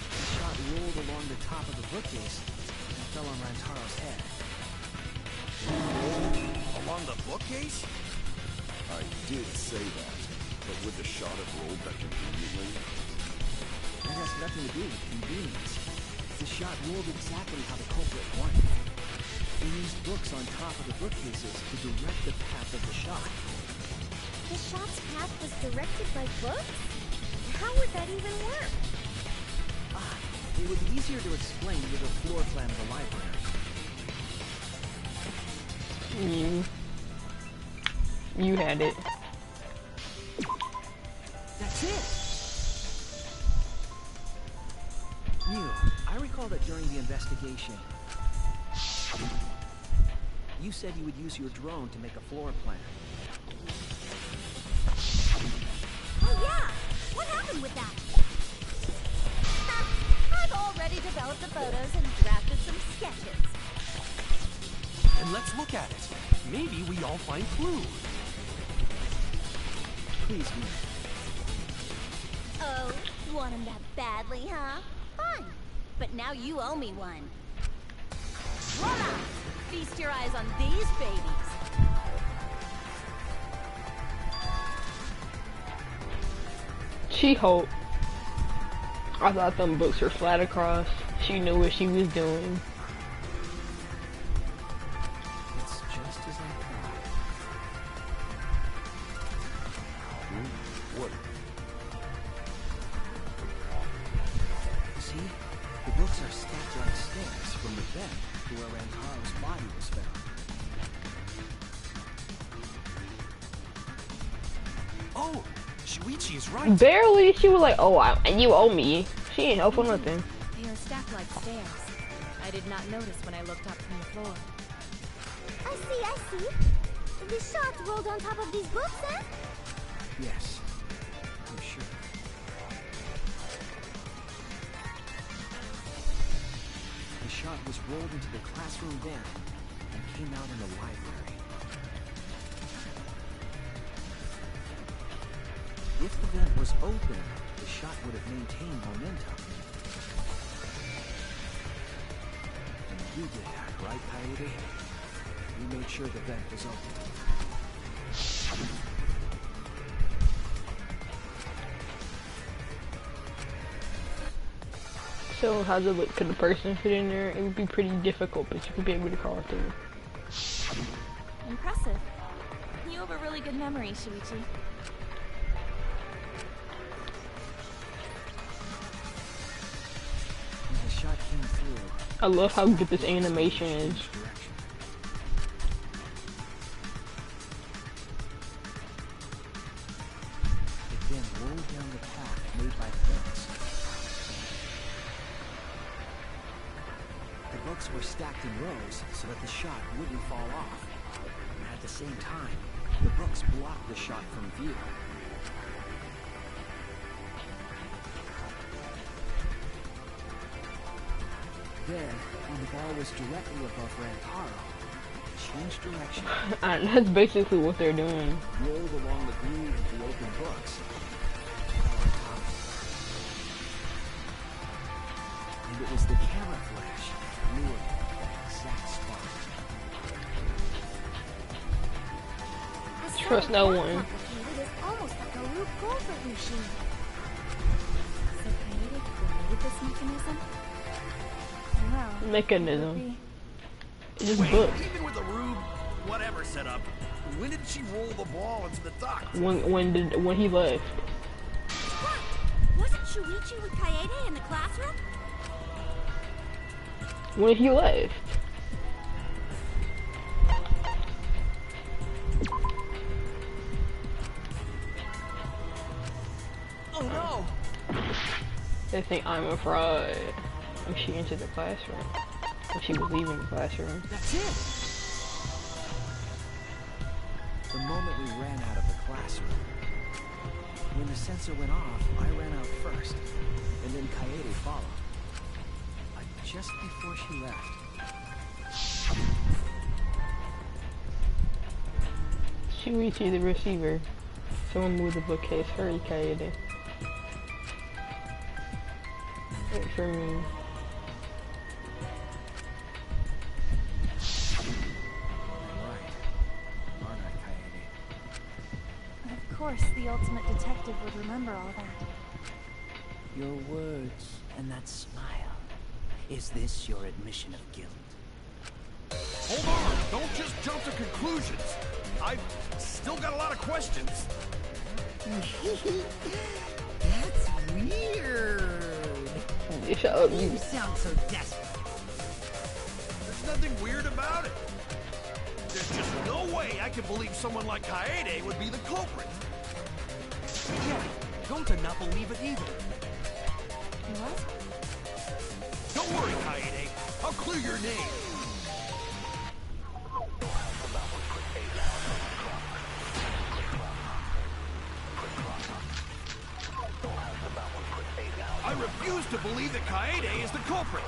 The shot rolled along the top of the bookcase and fell on Rantaro's head. Along the bookcase? I did say that, but would the shot have rolled that conveniently? That has nothing to do with convenience. The shot rolled exactly how the culprit won. They used books on top of the bookcases to direct the path of the shot. The shot's path was directed by books? How would that even work? It would be easier to explain with a floor plan of the library. You had it. That's it! Mew, I recall that during the investigation, you said you would use your drone to make a floor plan. Oh yeah! What happened with that? I've already developed the photos and drafted some sketches. And let's look at it. Maybe we all find clues. Please, Mew. Oh, you want him that badly, huh? Fine. But now you owe me one. Voila! Feast your eyes on these babies. She-Hulk. I thought them books were flat across. She knew what she was doing. It's just as I thought. What? See? The books are stacked Rentar's body was found. Oh, Shuichi is right. Barely. She was like, "Oh, and you owe me." She ain't help for nothing. They are stacked like stairs. I did not notice when I looked up from the floor. I see. The shot rolled on top of these books, eh? Yes, I'm sure. The shot was rolled into the classroom vent and came out in the library. If the vent was open, the shot would have maintained momentum. And you did that, right, Kaede? You made sure the vent was open. So how's it look? Could the person fit in there? It would be pretty difficult, but you could be able to crawl through. Impressive. You have a really good memory, Shuichi. When the shot came through, I love how good this animation is. It then rolled down the path made by the vents. The books were stacked in rows so that the shot wouldn't fall off. And at the same time, the books blocked the shot from view. Then, when the ball was directly above Rantaro, it changed direction. That's basically what they're doing. Rolled along the groove of the open books. And it was the camera flash that knew it at that exact spot. Trust no one. It is almost like a Rube Goldberg machine. So Kaede created this mechanism? Well, Mechanism. It's just Wait, books. even with the Rube, whatever setup, when did she roll the ball into the duct? When he left. What? Wasn't Shuichi with Kaede in the classroom? When he left. Oh no! They think I'm a fraud. When she entered the classroom. When she was leaving the classroom. That's it! The moment we ran out of the classroom. When the sensor went off, I ran out first, and then Kaede followed. But just before she left, Shuichi the receiver. Someone move the bookcase. Hurry, Kaede. Wait for me. Of course, the ultimate detective would remember all that. Your words and that smile. Is this your admission of guilt? Hold on! Don't just jump to conclusions! I've still got a lot of questions. That's weird. Shut up, you. You sound so desperate. There's nothing weird about it. There's just no way I can believe someone like Kaede would be the culprit. Yeah, don't not believe it either. What? Don't worry, Kaede. I'll clear your name. I refuse to believe that Kaede is the culprit.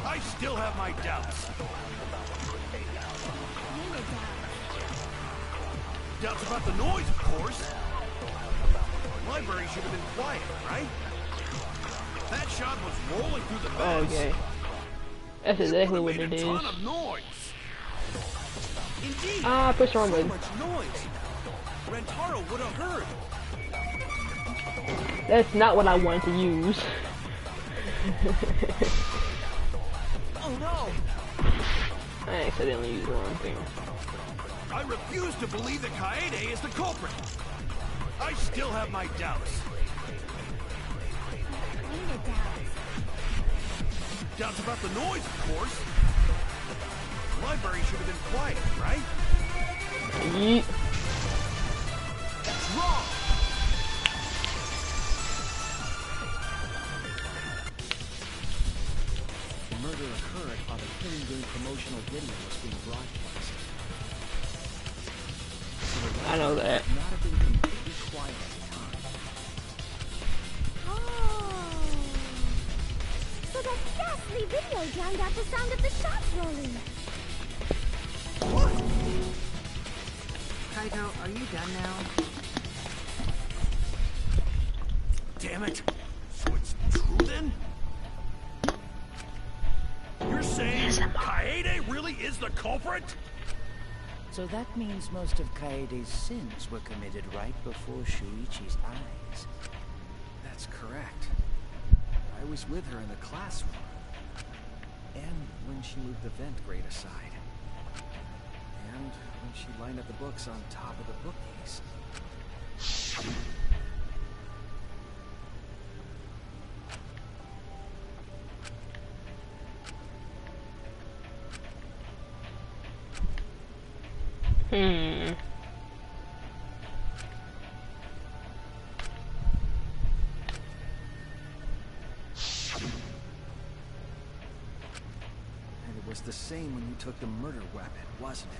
I still have my doubts. Doubts about the noise, of course. The library should have been quiet, right? That shot was rolling through the vents. Okay. That's exactly what it is. A ton of noise. Indeed. Ah, push on So button. much noise. Rentaro would have heard. That's not what I wanted to use. Oh no! I accidentally used the wrong thing. I refuse to believe that Kaede is the culprit. I still have my doubts. Doubts about the noise, of course. The library should have been quiet, right? Yeet. That's wrong! The murder occurred while the Killing Game promotional video was being broadcast. So the I know that. library not have been completely quiet at the time. Oh. So that ghastly video drowned out the sound of the shots rolling. Kaito, are you done now? Damn it! So it's true then? You're saying Kaede really is the culprit? So that means most of Kaede's sins were committed right before Shuichi's eyes. That's correct. I was with her in the classroom. And when she moved the vent grate aside. And when she lined up the books on top of the bookcase. And it was the same when you took the murder weapon, wasn't it?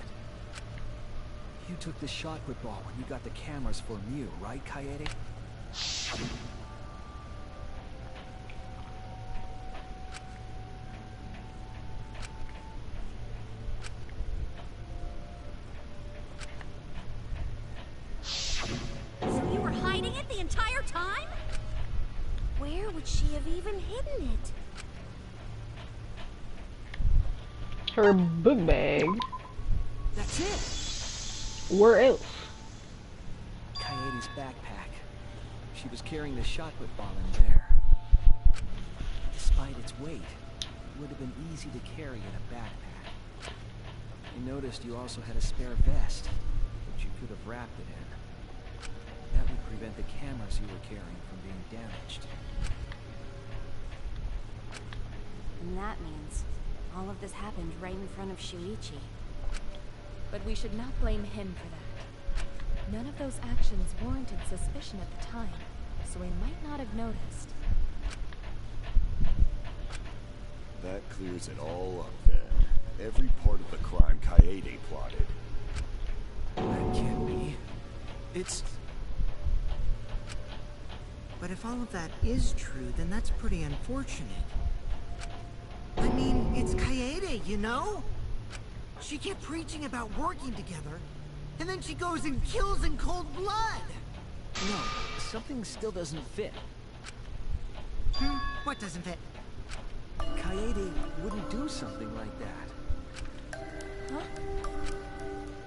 You took the shot put ball when you got the cameras for Mew, right, Kaede? So you were hiding it the entire time? Where would she have even hidden it? Her book bag. That's it. Where else? Kaede's backpack. She was carrying the shot put ball in there. Despite its weight, it would have been easy to carry in a backpack. I noticed you also had a spare vest, which you could have wrapped it in. That would prevent the cameras you were carrying from being damaged. And that means all of this happened right in front of Shuichi. But we should not blame him for that. None of those actions warranted suspicion at the time, so he might not have noticed. That clears it all up then. Every part of the crime Kaede plotted. That can't be. It's... But if all of that is true, then that's pretty unfortunate. I mean, it's Kaede, you know? She kept preaching about working together, and then she goes and kills in cold blood! No, something still doesn't fit. What doesn't fit? Kaede wouldn't do something like that. Huh?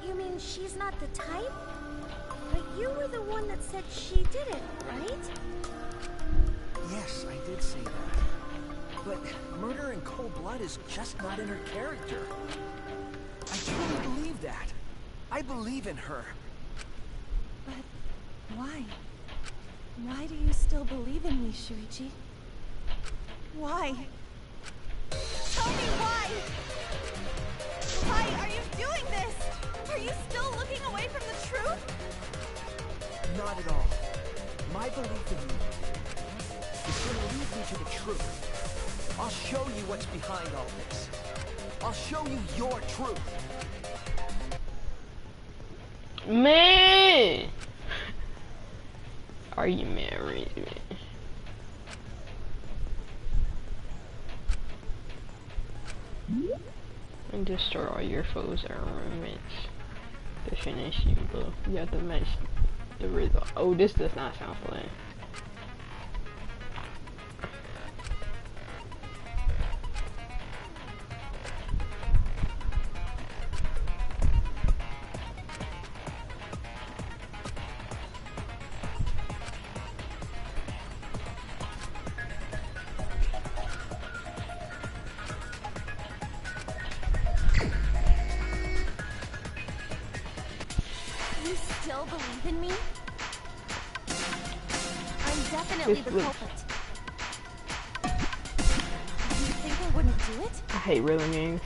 You mean she's not the type? But you were the one that said she did it, right? Yes, I did say that. But murder in cold blood is just not in her character. I truly believe that. I believe in her. But why? Why do you still believe in me, Shuichi? Why? Tell me why! Why are you doing this? Are you still looking away from the truth? Not at all. My belief in you is going to lead me to the truth. I'll show you what's behind all this. I'll show you your truth. Man! Are you married? And destroy all your foes or roommates to finish you, but you have to match the result. Oh, this does not sound fun. You still believe in me? I'm definitely the culprit. You think I wouldn't do it? I hate rhythm games.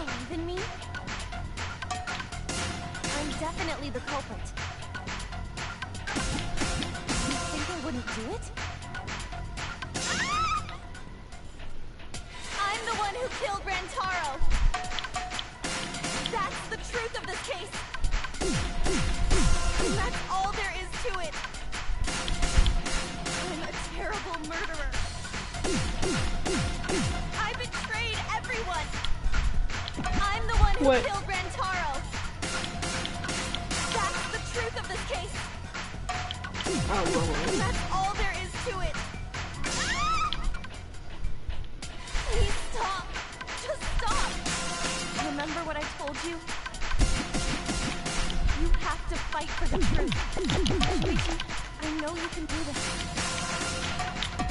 Believe in me? I'm definitely the culprit. You think I wouldn't do it? I'm the one who killed Rantaro. That's the truth of this case. And that's all there is to it. I'm a terrible murderer. I betrayed everyone. I'm the one who killed Rantaro. That's the truth of this case. And that's all there is to it. Please stop. Just stop. Remember what I told you? You have to fight for the truth. Shuichi, I know you can do this.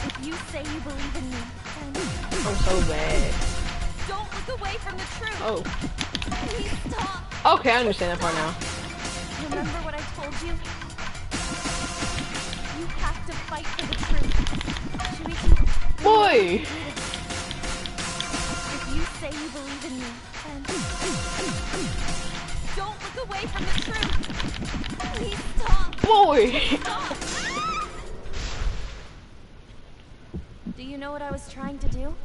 If you say you believe in me, then... I'm so bad. Don't look away from the truth. Oh. Please stop. Okay, I understand that part now. Remember what I told you? You have to fight for the truth. Shuichi, Boy! if you say you believe in me, then... Don't look away from the truth. Please stop. Boy! Stop. Do you know what I was trying to do?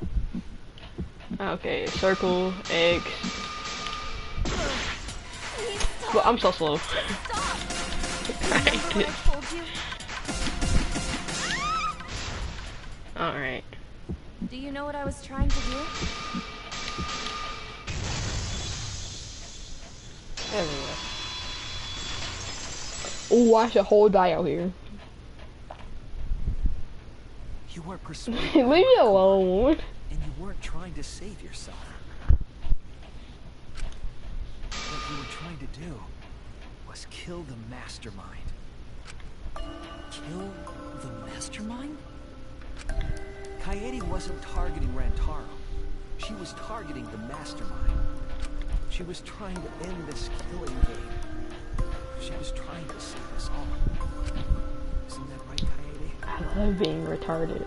Okay, circle, X. Please stop. Well, I'm so slow. Stop. Remember what I told you? Alright. Do you know what I was trying to do? There we go. Ooh, I should hold die out here. You weren't persuaded. Leave me alone. And you weren't trying to save yourself. What you were trying to do was kill the mastermind. Kill the mastermind? Kaede wasn't targeting Rantaro. She was targeting the mastermind. She was trying to end this killing game. She was trying to save us all. Isn't that right, Kaede? I love being retarded.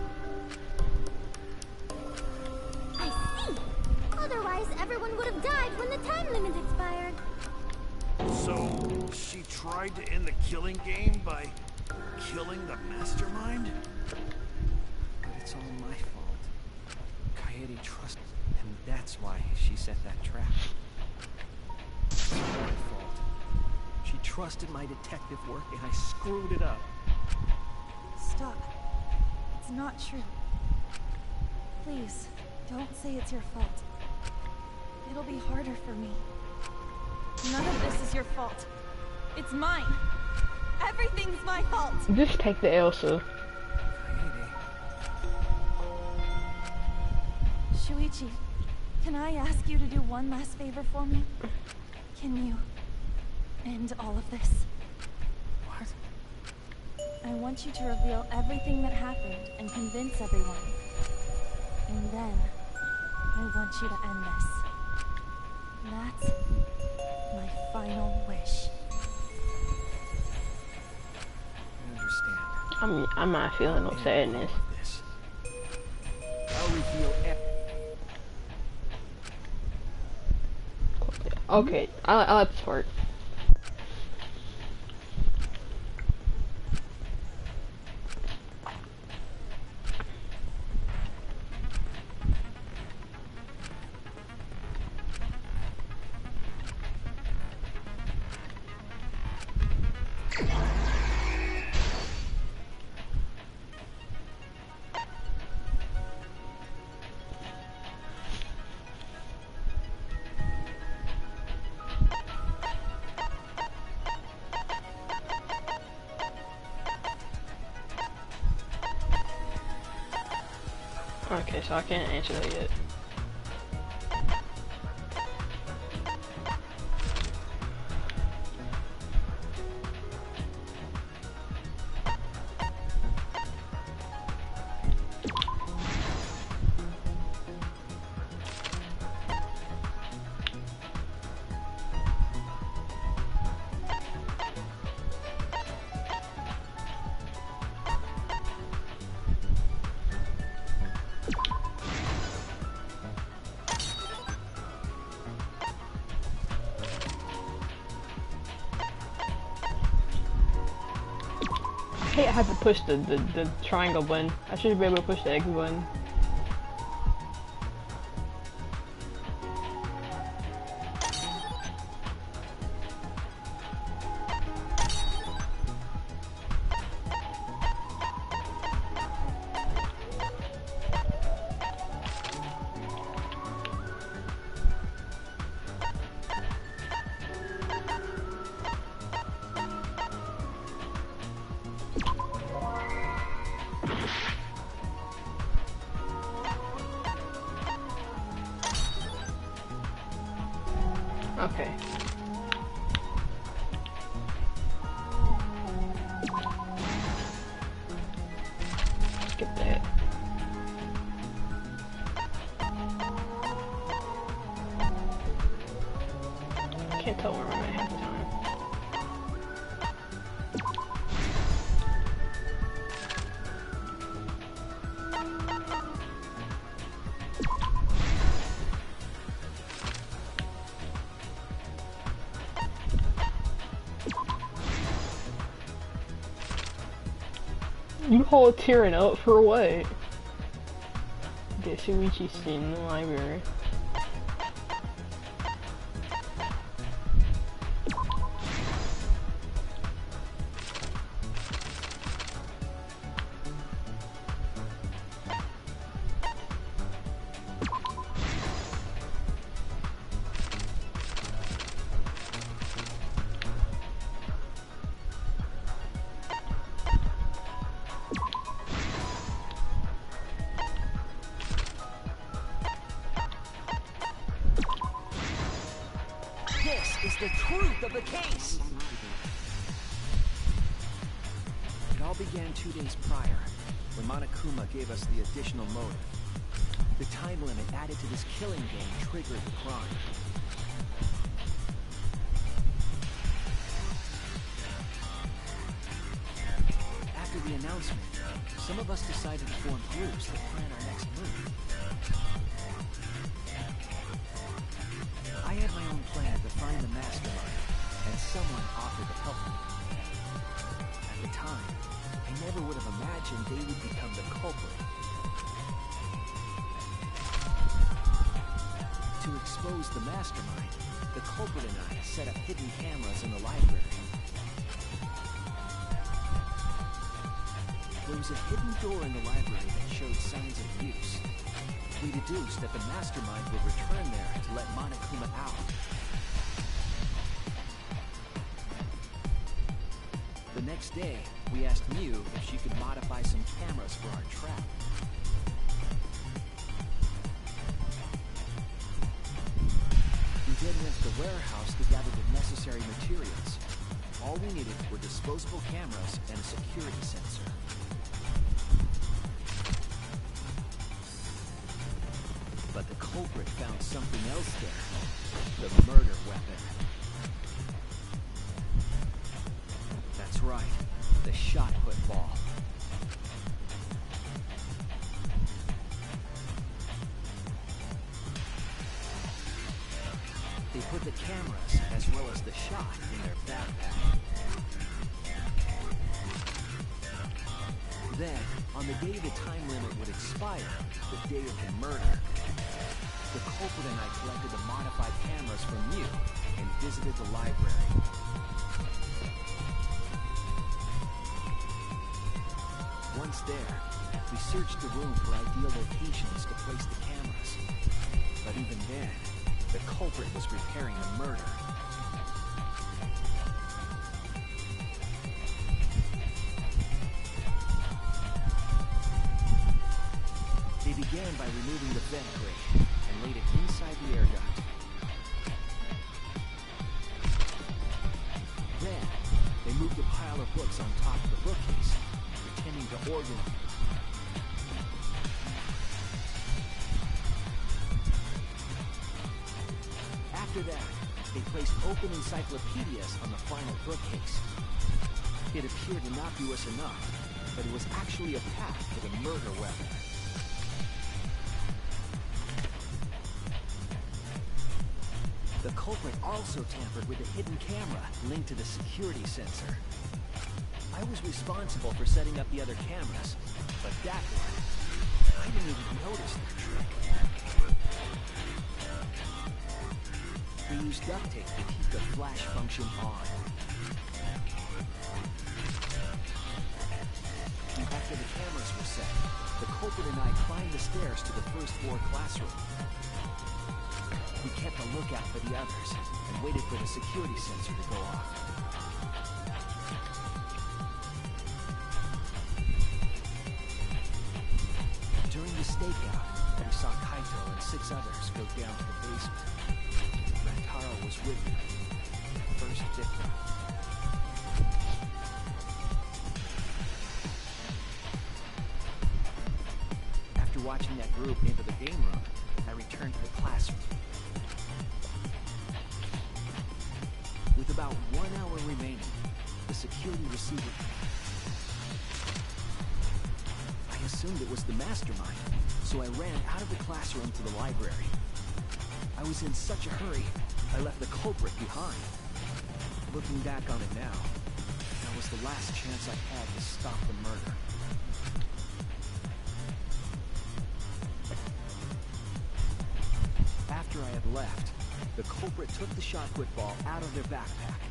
I see. Otherwise, everyone would have died when the time limit expired. So, she tried to end the killing game by killing the mastermind? But it's all my fault. Kaede trusted, and that's why she set that trap. It's all my fault. She trusted my detective work, and I screwed it up. Stop. It's not true. Please, don't say it's your fault. It'll be harder for me. None of this is your fault. It's mine. Everything's my fault. Just take the Elsa. Shuichi, can I ask you to do one last favor for me? Can you end all of this? What? I want you to reveal everything that happened and convince everyone. And then, I want you to end this. That's my final wish. I understand. I'm not feeling no sadness. This. I'll reveal Okay, I like this part. Okay, so I can't answer that yet. hate I have to push the triangle button. I should be able to push the X button. Okay. Skip that. Can't tell where I'm at half the time. You all tearing up for what? Get Shuichi seen in the library. This is the truth of the case! It all began 2 days prior, when Monokuma gave us the additional motive. The time limit added to this killing game triggered the crime. After the announcement, some of us decided to form groups to plan our next move. I had my own plan to find the mastermind, and someone offered to help me. At the time, I never would have imagined they would become the culprit. To expose the mastermind, the culprit and I set up hidden cameras in the library. There was a hidden door in the library that showed signs of use. We deduced that the mastermind would return there to let Monokuma out. The next day, we asked Mew if she could modify some cameras for our trap. We then went to the warehouse to gather the necessary materials. All we needed were disposable cameras and a security sensor. But the culprit found something else there. The murder weapon. That's right. The shot-put ball. They put the cameras, as well as the shot, in their backpack. Then, on the day the time limit would expire, the day of the murder, the culprit and I collected the modified cameras from Mew and visited the library. Once there, we searched the room for ideal locations to place the cameras. But even then, the culprit was preparing the murder. They began by removing the vent grate and laid it inside the air duct. Then, they moved a pile of books on top of the bookcase, pretending to organize. After that, they placed open encyclopedias on the final bookcase. It appeared innocuous enough, but it was actually a path to the murder weapon. The culprit also tampered with a hidden camera linked to the security sensor. I was responsible for setting up the other cameras, but that one, I didn't even notice that trick. We used duct tape to keep the flash function on. After the cameras were set, the culprit and I climbed the stairs to the first floor classroom. We kept a lookout for the others and waited for the security sensor to go off. During the stakeout, we saw Kaito and 6 others go down to the basement. Rantaro was with them, the first victim. After watching that group into the game room, I returned to the classroom. With about 1 hour remaining, the security receiver... I assumed it was the mastermind, so I ran out of the classroom to the library. I was in such a hurry, I left the culprit behind. Looking back on it now, that was the last chance I had to stop the murder. After I had left, the culprit took the shot put ball out of their backpack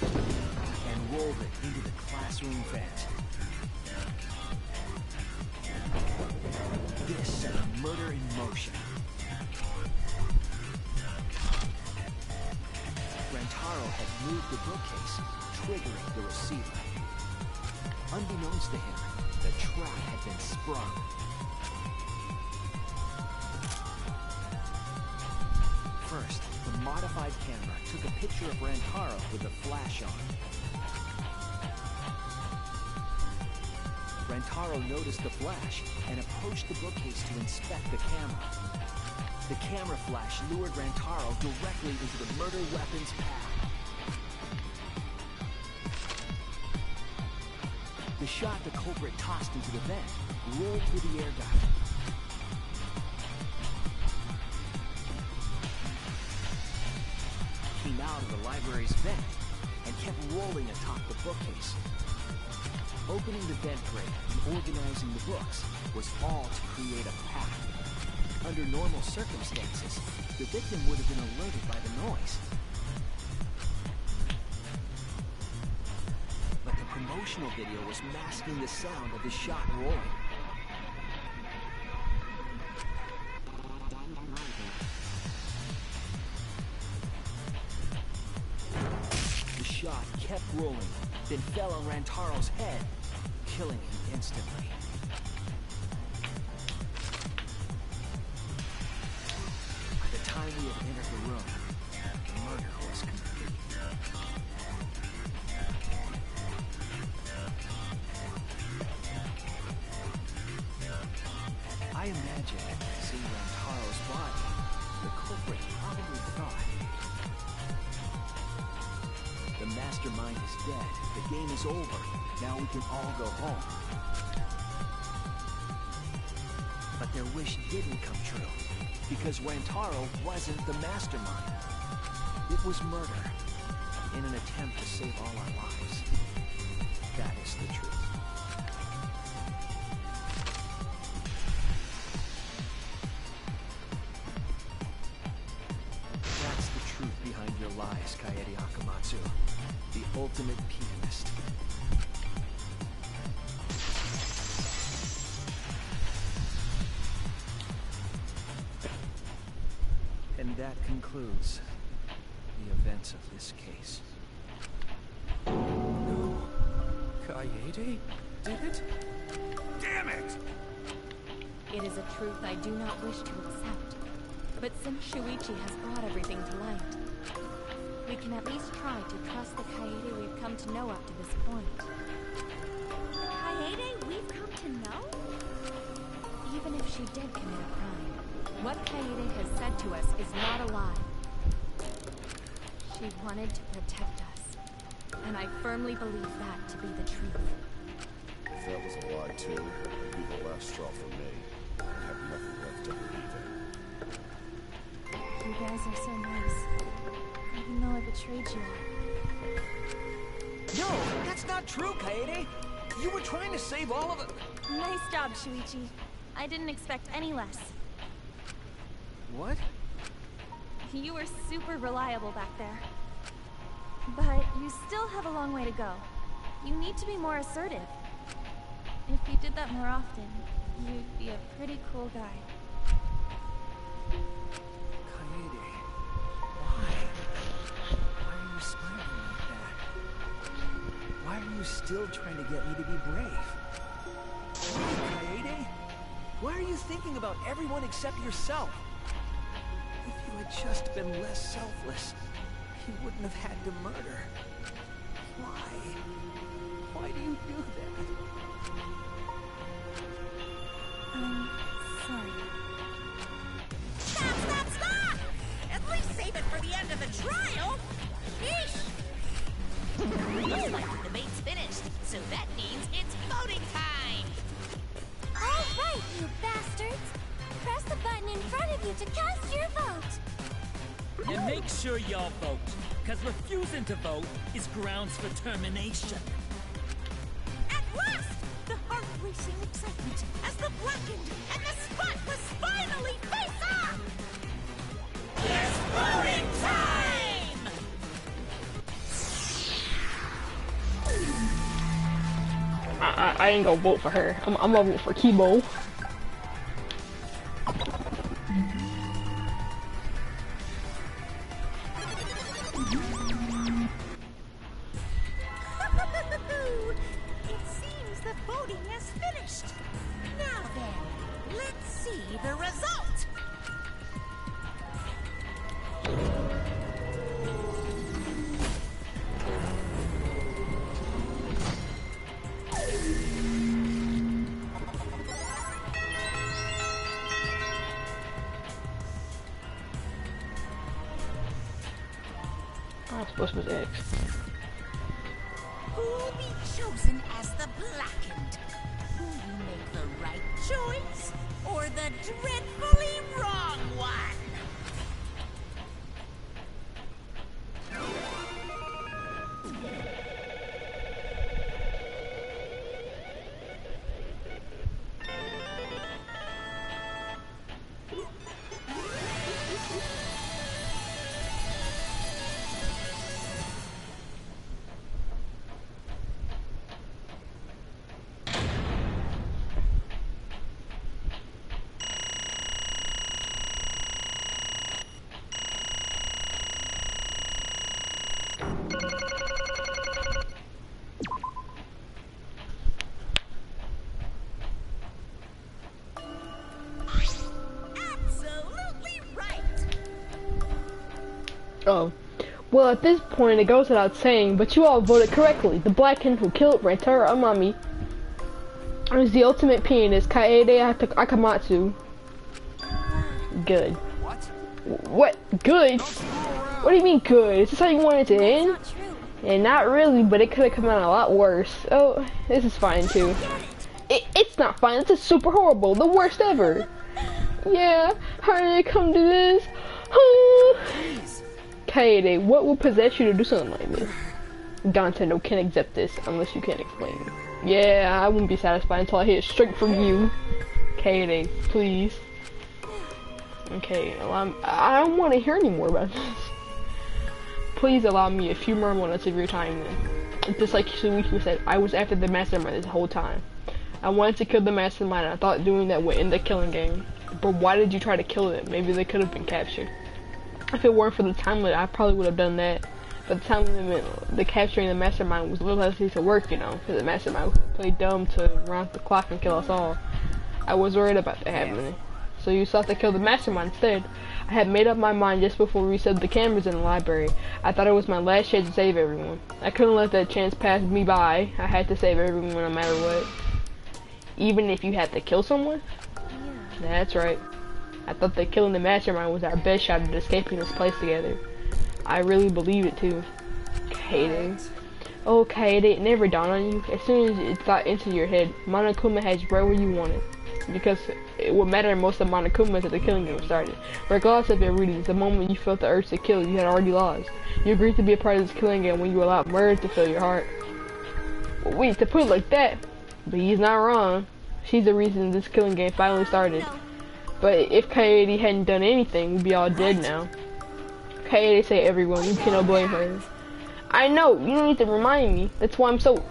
and rolled it into the classroom vent. This set a murder in motion. Rantaro had moved the bookcase, triggering the receiver. Unbeknownst to him, the trap had been sprung. First, the modified camera took a picture of Rantaro with the flash on. Rantaro noticed the flash and approached the bookcase to inspect the camera. The camera flash lured Rantaro directly into the murder weapon's path. The shot the culprit tossed into the vent rolled through the air duct. Came out of the library's vent and kept rolling atop the bookcase. Opening the vent grate and organizing the books was all to create a path. Under normal circumstances, the victim would have been alerted by the noise. But the promotional video was masking the sound of the shot rolling. The shot kept rolling, then fell on Rantaro's head, killing him instantly. By the time we had entered the room, the murder was complete. I imagine, seeing Rantaro's body, the culprit probably thought, the mastermind is dead, the game is over, now we can all go home. But their wish didn't come true, because Rantaro wasn't the mastermind. It was murder, in an attempt to save all our lives. That is the truth. That's the truth behind your lies, Kaede Akamatsu. The ultimate pianist. And that concludes the events of this case. No. Kaede did it? Damn it! It is a truth I do not wish to accept. But since Shuichi has brought everything to light, we can at least try to trust the Kaede we've come to know up to this point. Kaede we've come to know? Even if she did commit a crime, what Kaede has said to us is not a lie. She wanted to protect us, and I firmly believe that to be the truth. If that was a lie too, it'd be the last straw for me. I'd have nothing left to believe in. You guys are so nice, even though I betrayed you. No, that's not true, Kaede. You were trying to save all of it. Nice job, Shuichi. I didn't expect any less. What? You were super reliable back there. But you still have a long way to go. You need to be more assertive. If you did that more often, you'd be a pretty cool guy. Kaede, why? Why are you smiling like that? Why are you still trying to get me to be brave? Why, Kaede? Why are you thinking about everyone except yourself? If you had just been less selfless, you wouldn't have had to murder. Why? Why do you do that? I'm sorry. Stop, stop, stop! At least save it for the end of the trial. Yeesh! Looks like the debate's finished, so that means it's voting time! All right, you bastards! Press the button in front of you to cast your vote! And make sure y'all vote, because refusing to vote is grounds for termination. At last! The heart-racing excitement as the blackened and the spot was finally face-off! It's voting time! I ain't gonna vote for her. I'm gonna vote for Kibo. It seems the voting has finished. Now then, let's see the result. I'm supposed to be X. Who'll be chosen as the blackened? Will you make the right choice or the dreadfully wrong one? Absolutely right. Oh. Well, at this point, it goes without saying, but you all voted correctly. The blackened who killed Rantaro Amami is the ultimate pianist, Kaede Akamatsu. Good. What? Good? What do you mean good? Is this how you wanted to end? And not really, but it could have come out a lot worse. Oh, this is fine too. It's not fine, it's super horrible, the worst ever. Yeah, how did it come to this? Kaede, what will possess you to do something like this? Nintendo can't accept this unless you can't explain it. Yeah, I wouldn't be satisfied until I hear it straight from you. Kaede, please. Okay, well, I don't want to hear any more about this. Please allow me a few more moments of your time then. Just like Shuichi said, I was after the mastermind this whole time. I wanted to kill the mastermind and I thought doing that would end the killing game. But why did you try to kill them? Maybe they could have been captured. If it weren't for the time limit, I probably would have done that. But the time limit, the capturing the mastermind was a little likely to work, you know, because the mastermind played dumb to run the clock and kill us all. I was worried about that happening. So you sought to kill the mastermind instead. I had made up my mind just before we set the cameras in the library. I thought it was my last chance to save everyone. I couldn't let that chance pass me by. I had to save everyone no matter what. Even if you had to kill someone? Yeah. That's right. I thought that killing the mastermind was our best shot at escaping this place together. I really believe it too. Kaede. Oh, Kaede, it never dawned on you. As soon as it got into your head, Monokuma had you right where you wanted. Because it would matter most of Monokuma until the killing game started. Regardless of your reasons, the moment you felt the urge to kill, you had already lost. You agreed to be a part of this killing game when you allowed murder to fill your heart. Wait, to put it like that, but he's not wrong. She's the reason this killing game finally started. But if Kaede hadn't done anything, we'd be all dead now. Kaede say everyone, you cannot blame her. I know, you don't need to remind me. That's why I'm so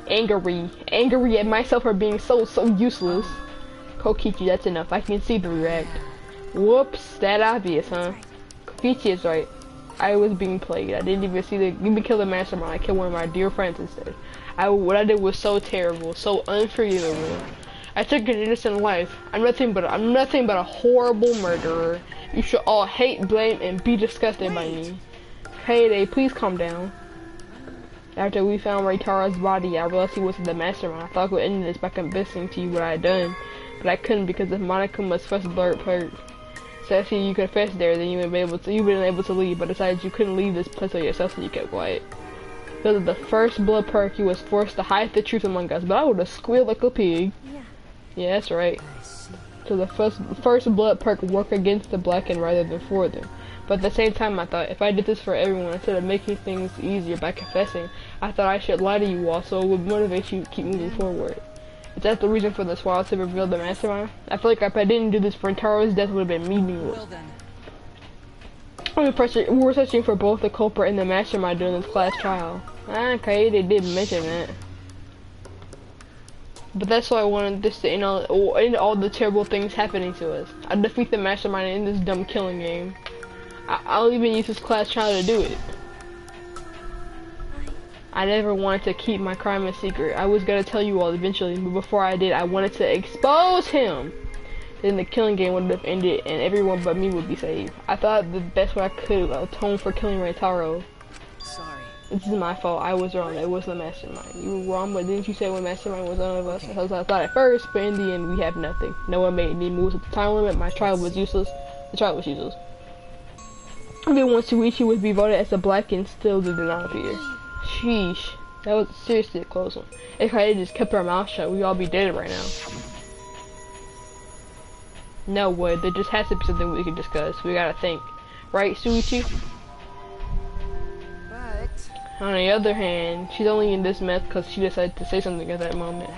angry at myself for being so useless. Kokichi, that's enough. I can see the react. Whoops, that obvious, huh? Kokichi is right. I was being played. I didn't even even kill the mastermind. I killed one of my dear friends instead. What I did was so terrible, so unforgivable. I took an innocent life. I'm nothing but a horrible murderer. You should all hate, blame, and be disgusted by me. Kaede, please calm down. After we found Reitara's body, I realized he wasn't the mastermind. I thought I could end this by confessing to you what I had done, but I couldn't because if Monica must first blurt perk. So after you confessed there, then you would have been able to leave, but decided you couldn't leave this place by yourself, so you kept quiet. Because of the first blood perk, you was forced to hide the truth among us, but I would have squealed like a pig. Yeah, that's right. So the first blood perk worked against the Blacken rather than for them. But at the same time, I thought, if I did this for everyone, instead of making things easier by confessing, I thought I should lie to you all so it would motivate you to keep moving forward. Is that the reason for the swallow to reveal the mastermind? I feel like if I didn't do this, Rentaro's death would have been meaningless. We were searching for both the culprit and the mastermind during this class trial. Kaede did mention that. But that's why I wanted this to end all the terrible things happening to us. I defeat the mastermind in this dumb killing game. I'll even use this class trial to do it. I never wanted to keep my crime a secret. I was gonna tell you all eventually, but before I did, I wanted to expose him. Then the killing game would have ended and everyone but me would be saved. I thought the best way I could atone for killing Reitaro. Sorry. This is my fault. I was wrong. It was the mastermind. You were wrong, but didn't you say when mastermind was none of us? That's what I thought at first, but in the end, we have nothing. No one made any moves at the time limit. My trial was useless. The trial was useless. Even once Shuichi would be voted as the Blacken still did not appear. Sheesh. That was seriously a close one. If I had just kept our mouth shut, we'd all be dead right now. No way. There just has to be something we can discuss. We gotta think. Right, Shuichi? On the other hand, she's only in this mess because she decided to say something at that moment.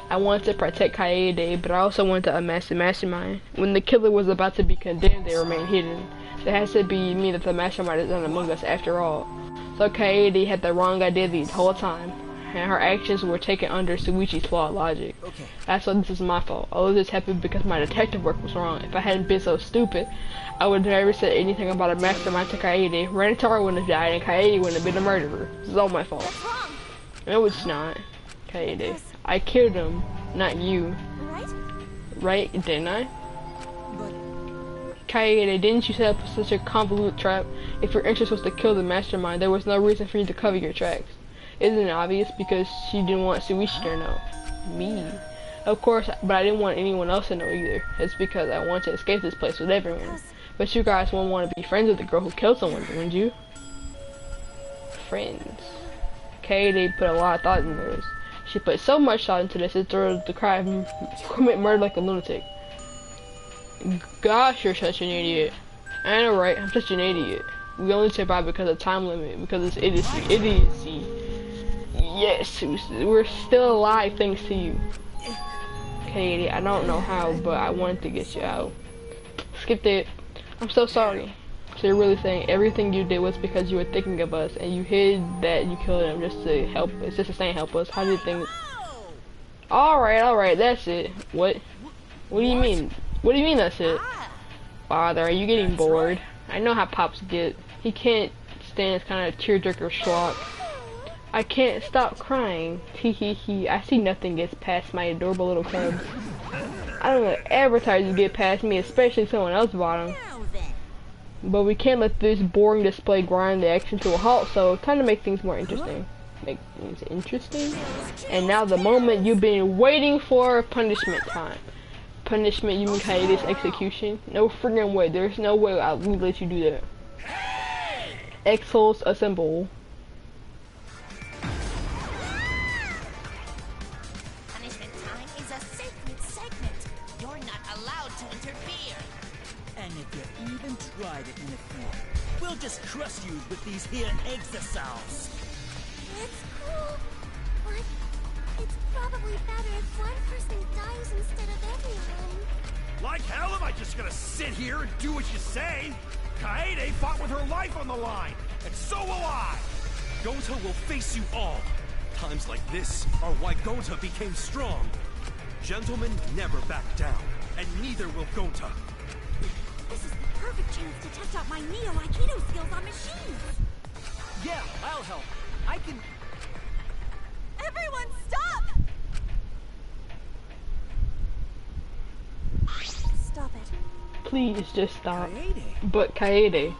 I wanted to protect Kaede, but I also wanted to unmask the mastermind. When the killer was about to be condemned, they remained hidden. It has to be me that the mastermind is not among us after all. So Kaede had the wrong idea the whole time, and her actions were taken under Shuichi's flawed logic. That's why this is my fault. All of this happened because my detective work was wrong. If I hadn't been so stupid, I would have never said anything about a mastermind to Kaede. Renataro wouldn't have died, and Kaede wouldn't have been a murderer. This is all my fault. No, it's not. Kaede. I killed him, not you. Right, didn't I? Kaede, didn't you set up such a convoluted trap? If your interest was to kill the mastermind, there was no reason for you to cover your tracks. Isn't it obvious? Because she didn't want Shuichi to know. Me. Of course, but I didn't want anyone else to know either. It's because I wanted to escape this place with everyone. But you guys won't want to be friends with the girl who killed someone, wouldn't you? Friends. Kaede put a lot of thought into this. She put so much thought into this, it drove the cry of commit murder like a lunatic. Gosh, you're such an idiot. I know, right? I'm such an idiot. We only survive because of time limit, because it's idiocy. Yes, we're still alive thanks to you. Kaede, I don't know how, but I wanted to get you out. Skip it. I'm so sorry. So you're really saying everything you did was because you were thinking of us, and you hid that you killed him just to help us, just to stay and help us. How do you think? Alright, that's it. What do you mean? What do you mean that's it? Father, are you getting bored? I know how Pops get. He can't stand this kind of tearjerker schlock. I can't stop crying. Hee. I see nothing gets past my adorable little cubs. I don't let advertisers get past me, especially someone else bought them. But we can't let this boring display grind the action to a halt, so time to make things more interesting. Make things interesting? And now the moment you've been waiting for, punishment time. Punishment, you mean Kaede's execution? No friggin' way, there's no way I will let you do that. Exos assemble. Punishment time is a sacred segment. You're not allowed to interfere. And if you even try to interfere, we'll just crush you with these here exosols. It's cool. probably better if one person dies instead of everyone. Like hell am I just gonna sit here and do what you say? Kaede fought with her life on the line, and so will I! Gonta will face you all. Times like this are why Gonta became strong. Gentlemen never back down, and neither will Gonta. This is the perfect chance to test out my Neo Aikido skills on machines. Yeah, I'll help. I can... Everyone, stop! Stop it. Please just stop. Kaede. But Kaede,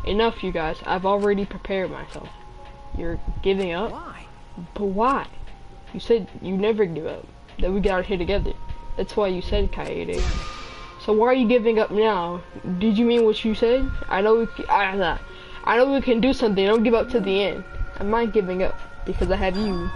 enough you guys. I've already prepared myself. You're giving up? Why? But why? You said you never give up. That we got here together. That's why you said Kaede. So why are you giving up now? Did you mean what you said? I know we can do something. Don't give up to the end. I'm not giving up because I have you.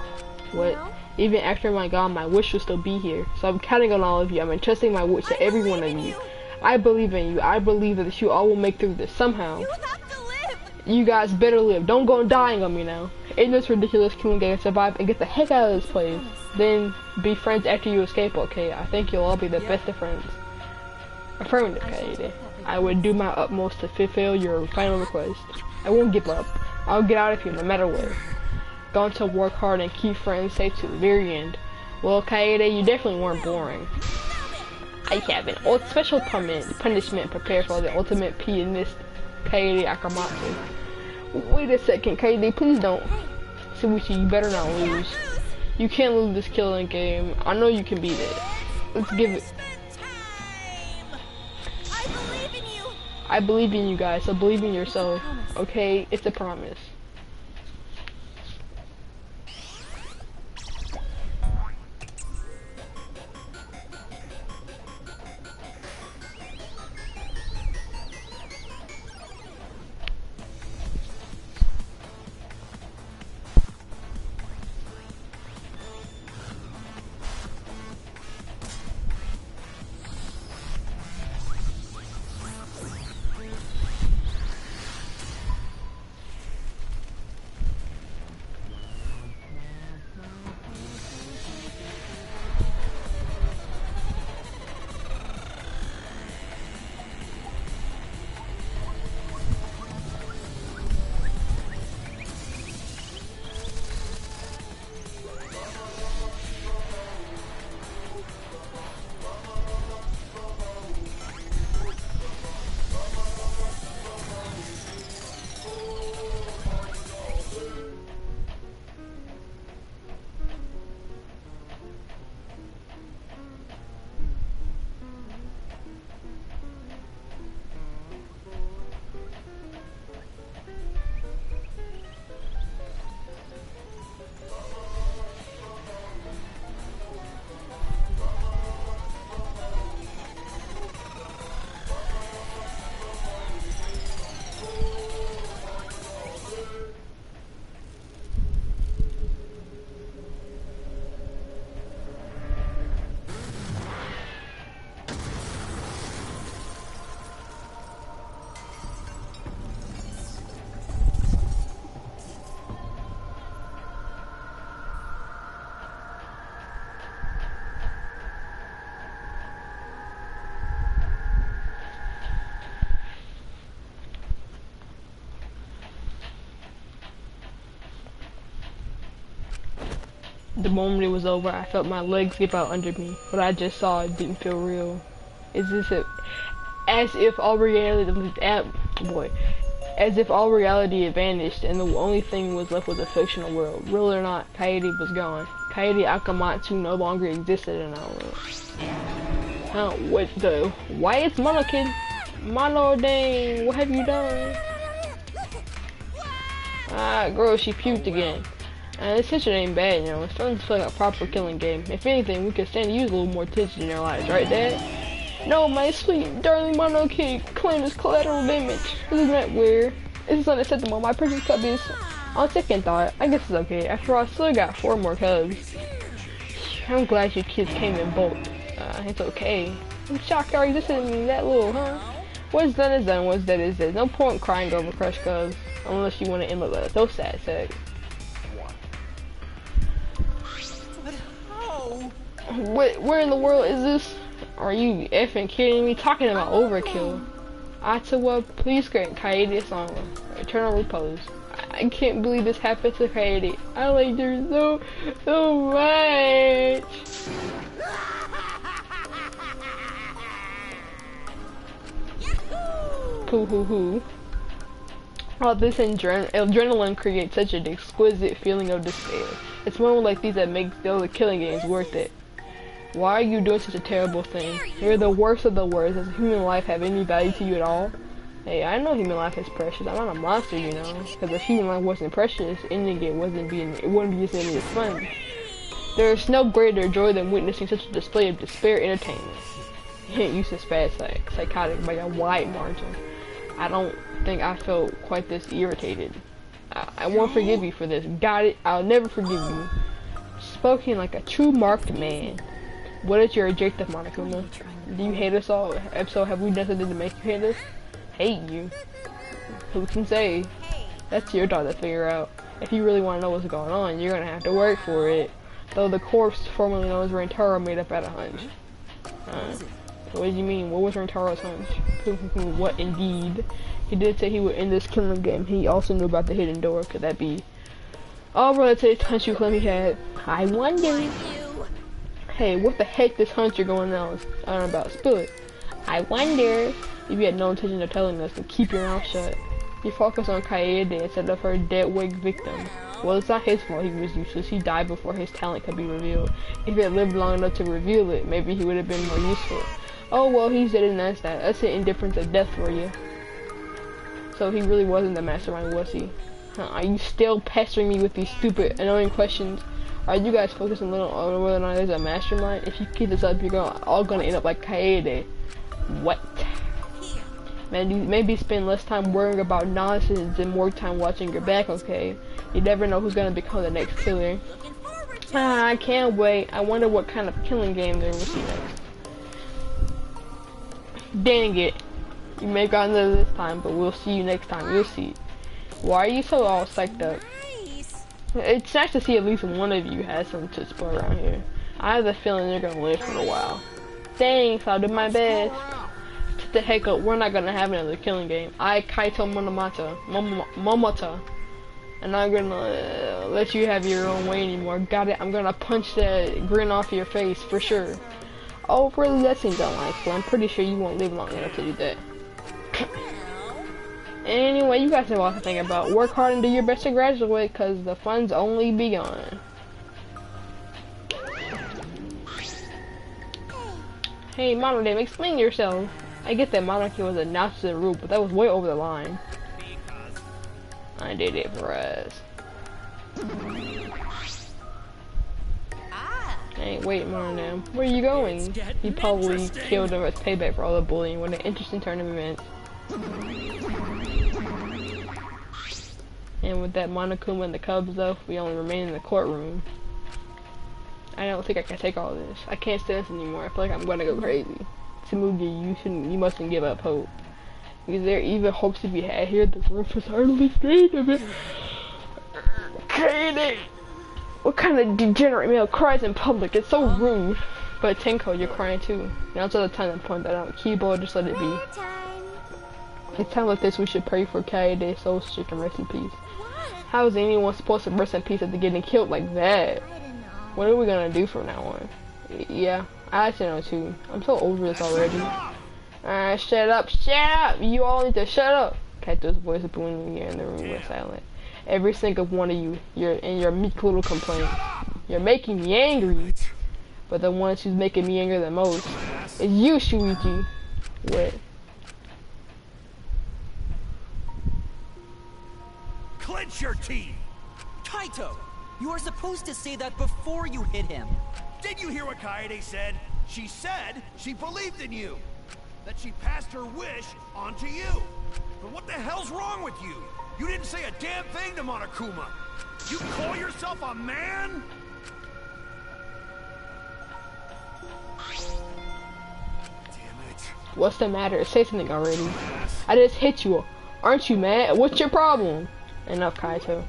What? Even after I'm gone, my wish will still be here. So I'm counting on all of you. I'm entrusting my wish to every one of you. I believe in you. I believe that you all will make through this somehow. You have to live! You guys better live. Don't go dying on me now. In this ridiculous killing game, survive and get the heck out of this place. Then be friends after you escape, okay? I think you'll all be the best of friends. Affirmative, Kaede. I would do my utmost to fulfill your final request. I won't give up. I'll get out of here no matter what. Going to work hard and keep friends safe to the very end. Well, Kaede, you definitely weren't boring. I have an special punishment prepared for the ultimate pianist, Kaede Akamatsu. Wait a second, Kaede, please don't. Shuichi, you better not lose. You can't lose this killing game. I know you can beat it. Let's give it. I believe in you! I believe in you guys, so believe in yourself. Okay, it's a promise. The moment it was over, I felt my legs give out under me. What I just saw didn't feel real. As if all reality had vanished and the only thing was left was a fictional world. Real or not, Kaede was gone. Kaede Akamatsu no longer existed in our world. What the? Why is Mono Kid? Mono, dang, what have you done? Ah, girl, she puked again. This tension ain't bad, you know. It's starting to feel like a proper killing game. If anything, we could stand to use a little more tension in our lives, right, Dad? No, my sweet, darling Mono Kid claimed as collateral damage. Isn't that weird? This is unacceptable. My precious cubbies. On second thought, I guess it's okay. After all, I still got 4 more cubs. I'm glad you kids came in bulk. It's okay. I'm shocked our existence in that little, huh? What's done is done. What's dead is dead. No point crying over crushed cubs. Unless you want to end up like those sad sex. But how? Where in the world is this? Are you effing kidding me? Talking about overkill. Ottawa, please grant Kaede song eternal repose. I can't believe this happened to Kaede. I like her so much. Hoo hoo hoo. Oh, this adrenaline creates such an exquisite feeling of despair. It's moments like these that make the other killing games worth it. Why are you doing such a terrible thing? You're the worst of the worst. Does human life have any value to you at all? Hey, I know human life is precious. I'm not a monster, you know. Because if human life wasn't precious, ending it wouldn't be just any as fun. There's no greater joy than witnessing such a display of despair entertainment. Useless fast psychotic by a wide margin. I don't think I felt quite this irritated. I won't forgive you for this. Got it? I'll never forgive you. Spoken like a true marked man. What is your objective, Monokuma? Do you hate us all? If so, have we done something to make you hate us? Hate you? Who can say? That's your job to figure out. If you really want to know what's going on, you're gonna have to work for it. Though the corpse formerly known as Rentaro made up at a hunch. What do you mean? What was Rentaro's hunch? What indeed? He did say he would end this killing game. He also knew about the hidden door. Could that be all related to the hunch you claim he had? I wonder. Hey, what the heck this hunch you're going on about? Spill it. I wonder if you had no intention of telling us, then keep your mouth shut. You focus on Kaede instead of her dead weight victim. Well, it's not his fault he was useless. He died before his talent could be revealed. If he had lived long enough to reveal it, maybe he would have been more useful. Oh well, he's dead and that's that. That's the indifference of death for you. So he really wasn't the mastermind, was he? Are you still pestering me with these stupid, annoying questions? Are you guys focusing a little on whether or not there's a mastermind? If you keep this up, you're all gonna end up like Kaede. What? Maybe spend less time worrying about nonsense and more time watching your back, okay? You never know who's gonna become the next killer. I can't wait. I wonder what kind of killing game they will see next. Dang it. You may have gotten there this time, but we'll see you next time. You'll see. Why are you so all psyched up? It's nice to see at least one of you has some chutzpah around here. I have the feeling you're gonna live for a while. Thanks, I'll do my best. Shut the heck up, we're not gonna have another killing game. I, Kaito Momota, and I'm gonna let you have your own way anymore. Got it? I'm gonna punch that grin off your face for sure. Oh, really? That seems unlikely. I'm pretty sure you won't live long enough to do that. Anyway, you guys have a lot to think about. Work hard and do your best to graduate, because the fun's only begun. Hey, Monodame, explain yourself. I get that monarchy was announced to the rule, but that was way over the line. I did it for us. Hey, wait, Monodame, where are you going? He probably killed him as payback for all the bullying. What an interesting turn of events. And with that Monokuma and the Cubs though, we only remain in the courtroom. I don't think I can take all this. I can't stand this anymore. I feel like I'm gonna go crazy. Tsumugi, you mustn't give up hope. Is there even hopes to be had here? The roof is hardly straight of it. Kaede! What kind of degenerate male cries in public? It's so rude. But Tenko, you're crying too. Now's the time to point that out. Kibo, just let it be. At times like this, we should pray for Kaede's soul so she can rest in peace. How is anyone supposed to rest in peace after getting killed like that? What are we gonna do from now on? Yeah, I actually know too. I'm so over this already. Shut up, shut up! You all need to shut up! Kato's voice booming here, and the room went silent. Every single one of you, your meek little complaints. You're making me angry. But the one who's making me angry the most is you, Shuichi. What? Clench your teeth! Kaito! You are supposed to say that before you hit him. Did you hear what Kaede said? She said she believed in you. That she passed her wish on to you. But what the hell's wrong with you? You didn't say a damn thing to Monokuma. You call yourself a man? Damn it. What's the matter? Say something already. I just hit you. Aren't you mad? What's your problem? Enough, Kaito.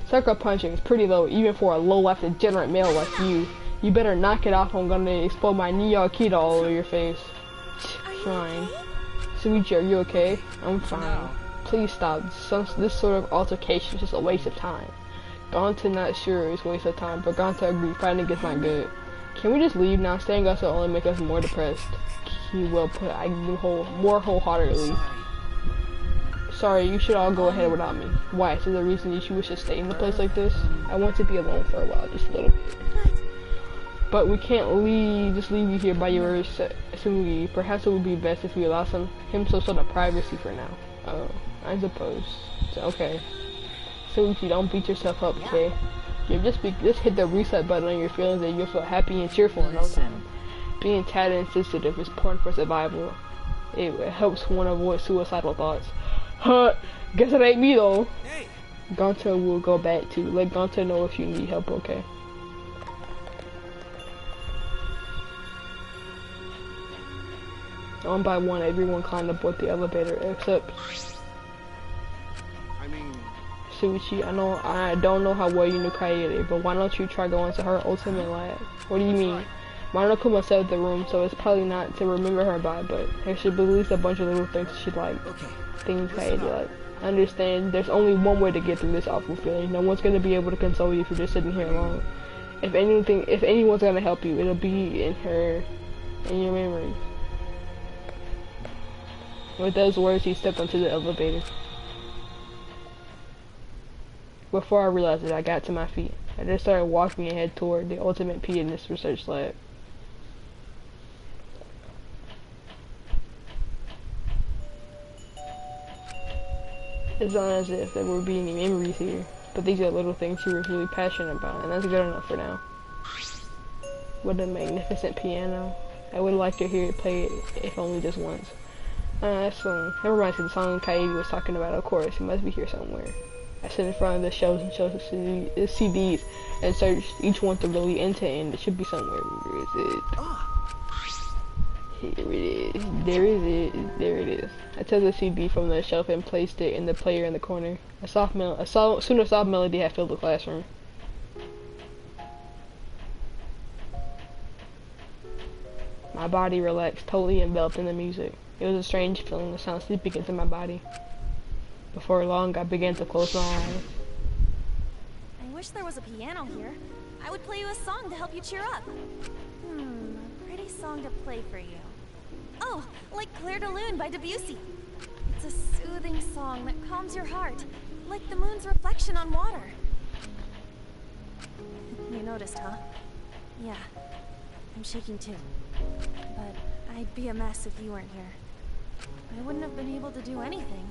Sucker punching is pretty low, even for a low-life degenerate male like you. You better knock it off. I'm gonna explode my Neo Kita all over your face. Fine. Suichi, are you okay? I'm fine. No. Please stop. This sort of altercation is just a waste of time. Gonta not sure it's a waste of time, but Gonta agreed fighting against not good. Can we just leave now? Staying us will only make us more depressed. He will put I more wholeheartedly. Sorry, you should all go ahead without me. Why? Is there a reason you wish to stay in a place like this? I want to be alone for a while, just a little bit. But we can't just leave you here by your Sugi. Perhaps it would be best if we allow him some sort of privacy for now. Oh, I suppose. So, okay. Sugi, don't beat yourself up, okay? You just hit the reset button on your feelings and you'll feel happy and cheerful in no time. Being tatted and sensitive is important for survival. It helps one avoid suicidal thoughts. Huh, guess it ain't me though. Hey. Gonta will go back too. Let Gonta know if you need help, okay? One by one, everyone climbed aboard the elevator except Suichi. I don't know how well you knew Kaede, but why don't you try going to her ultimate lab? What do you mean? Monokuma said the room, so it's probably not to remember her by, but there should be at least a bunch of little things she'd like. Things Kaede like. Understand, there's only one way to get through this awful feeling. No one's gonna be able to console you if you're just sitting here alone. If anyone's gonna help you, it'll be in your memories. With those words, he stepped onto the elevator. Before I realized it, I got to my feet. I just started walking and head toward the ultimate pianist research lab. It's not as if there would be any memories here, but these are little things she was really passionate about, and that's good enough for now. What a magnificent piano. I would like to hear it play it, if only just once. That song. That reminds me of the song Kaede was talking about, of course. It must be here somewhere. I sit in front of the shelves and shows the CDs and searched each one thoroughly end to end. It should be somewhere. Where is it? Here it is. There it is. I took the CD from the shelf and placed it in the player in the corner. Soon a soft melody had filled the classroom. My body relaxed, totally enveloped in the music. It was a strange feeling, the sound seeping into my body. Before long, I began to close my eyes. I wish there was a piano here. I would play you a song to help you cheer up. A pretty song to play for you. Oh, like Clair de Lune by Debussy. It's a soothing song that calms your heart, like the moon's reflection on water. You noticed, huh? Yeah, I'm shaking too. But I'd be a mess if you weren't here. I wouldn't have been able to do anything.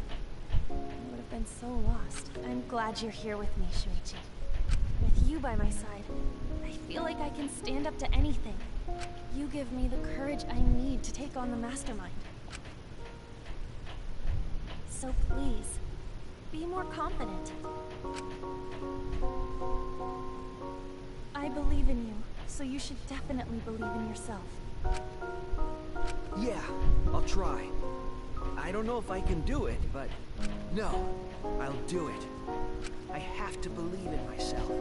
I would have been so lost. I'm glad you're here with me, Shuichi. With you by my side, I feel like I can stand up to anything. You give me the courage I need to take on the mastermind. So please, be more confident. I believe in you, so you should definitely believe in yourself. Yeah, I'll try. I don't know if I can do it, but no, I'll do it. I have to believe in myself.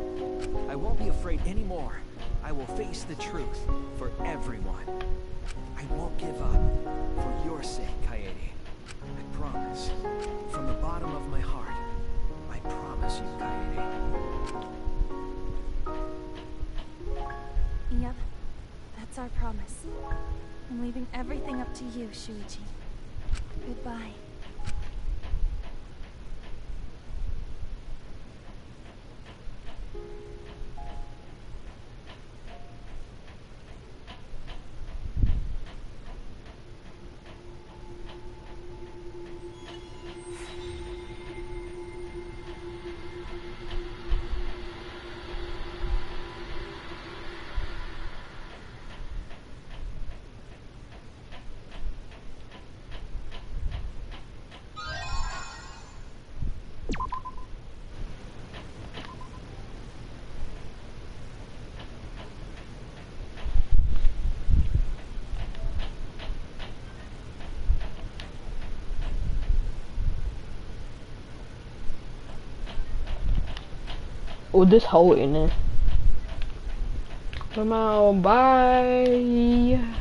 I won't be afraid anymore. I will face the truth for everyone. I won't give up. For your sake, Kaede. I promise. From the bottom of my heart, I promise you, Kaede. Yep, that's our promise. I'm leaving everything up to you, Shuichi. Goodbye. Oh, this hole in there. Come on, bye.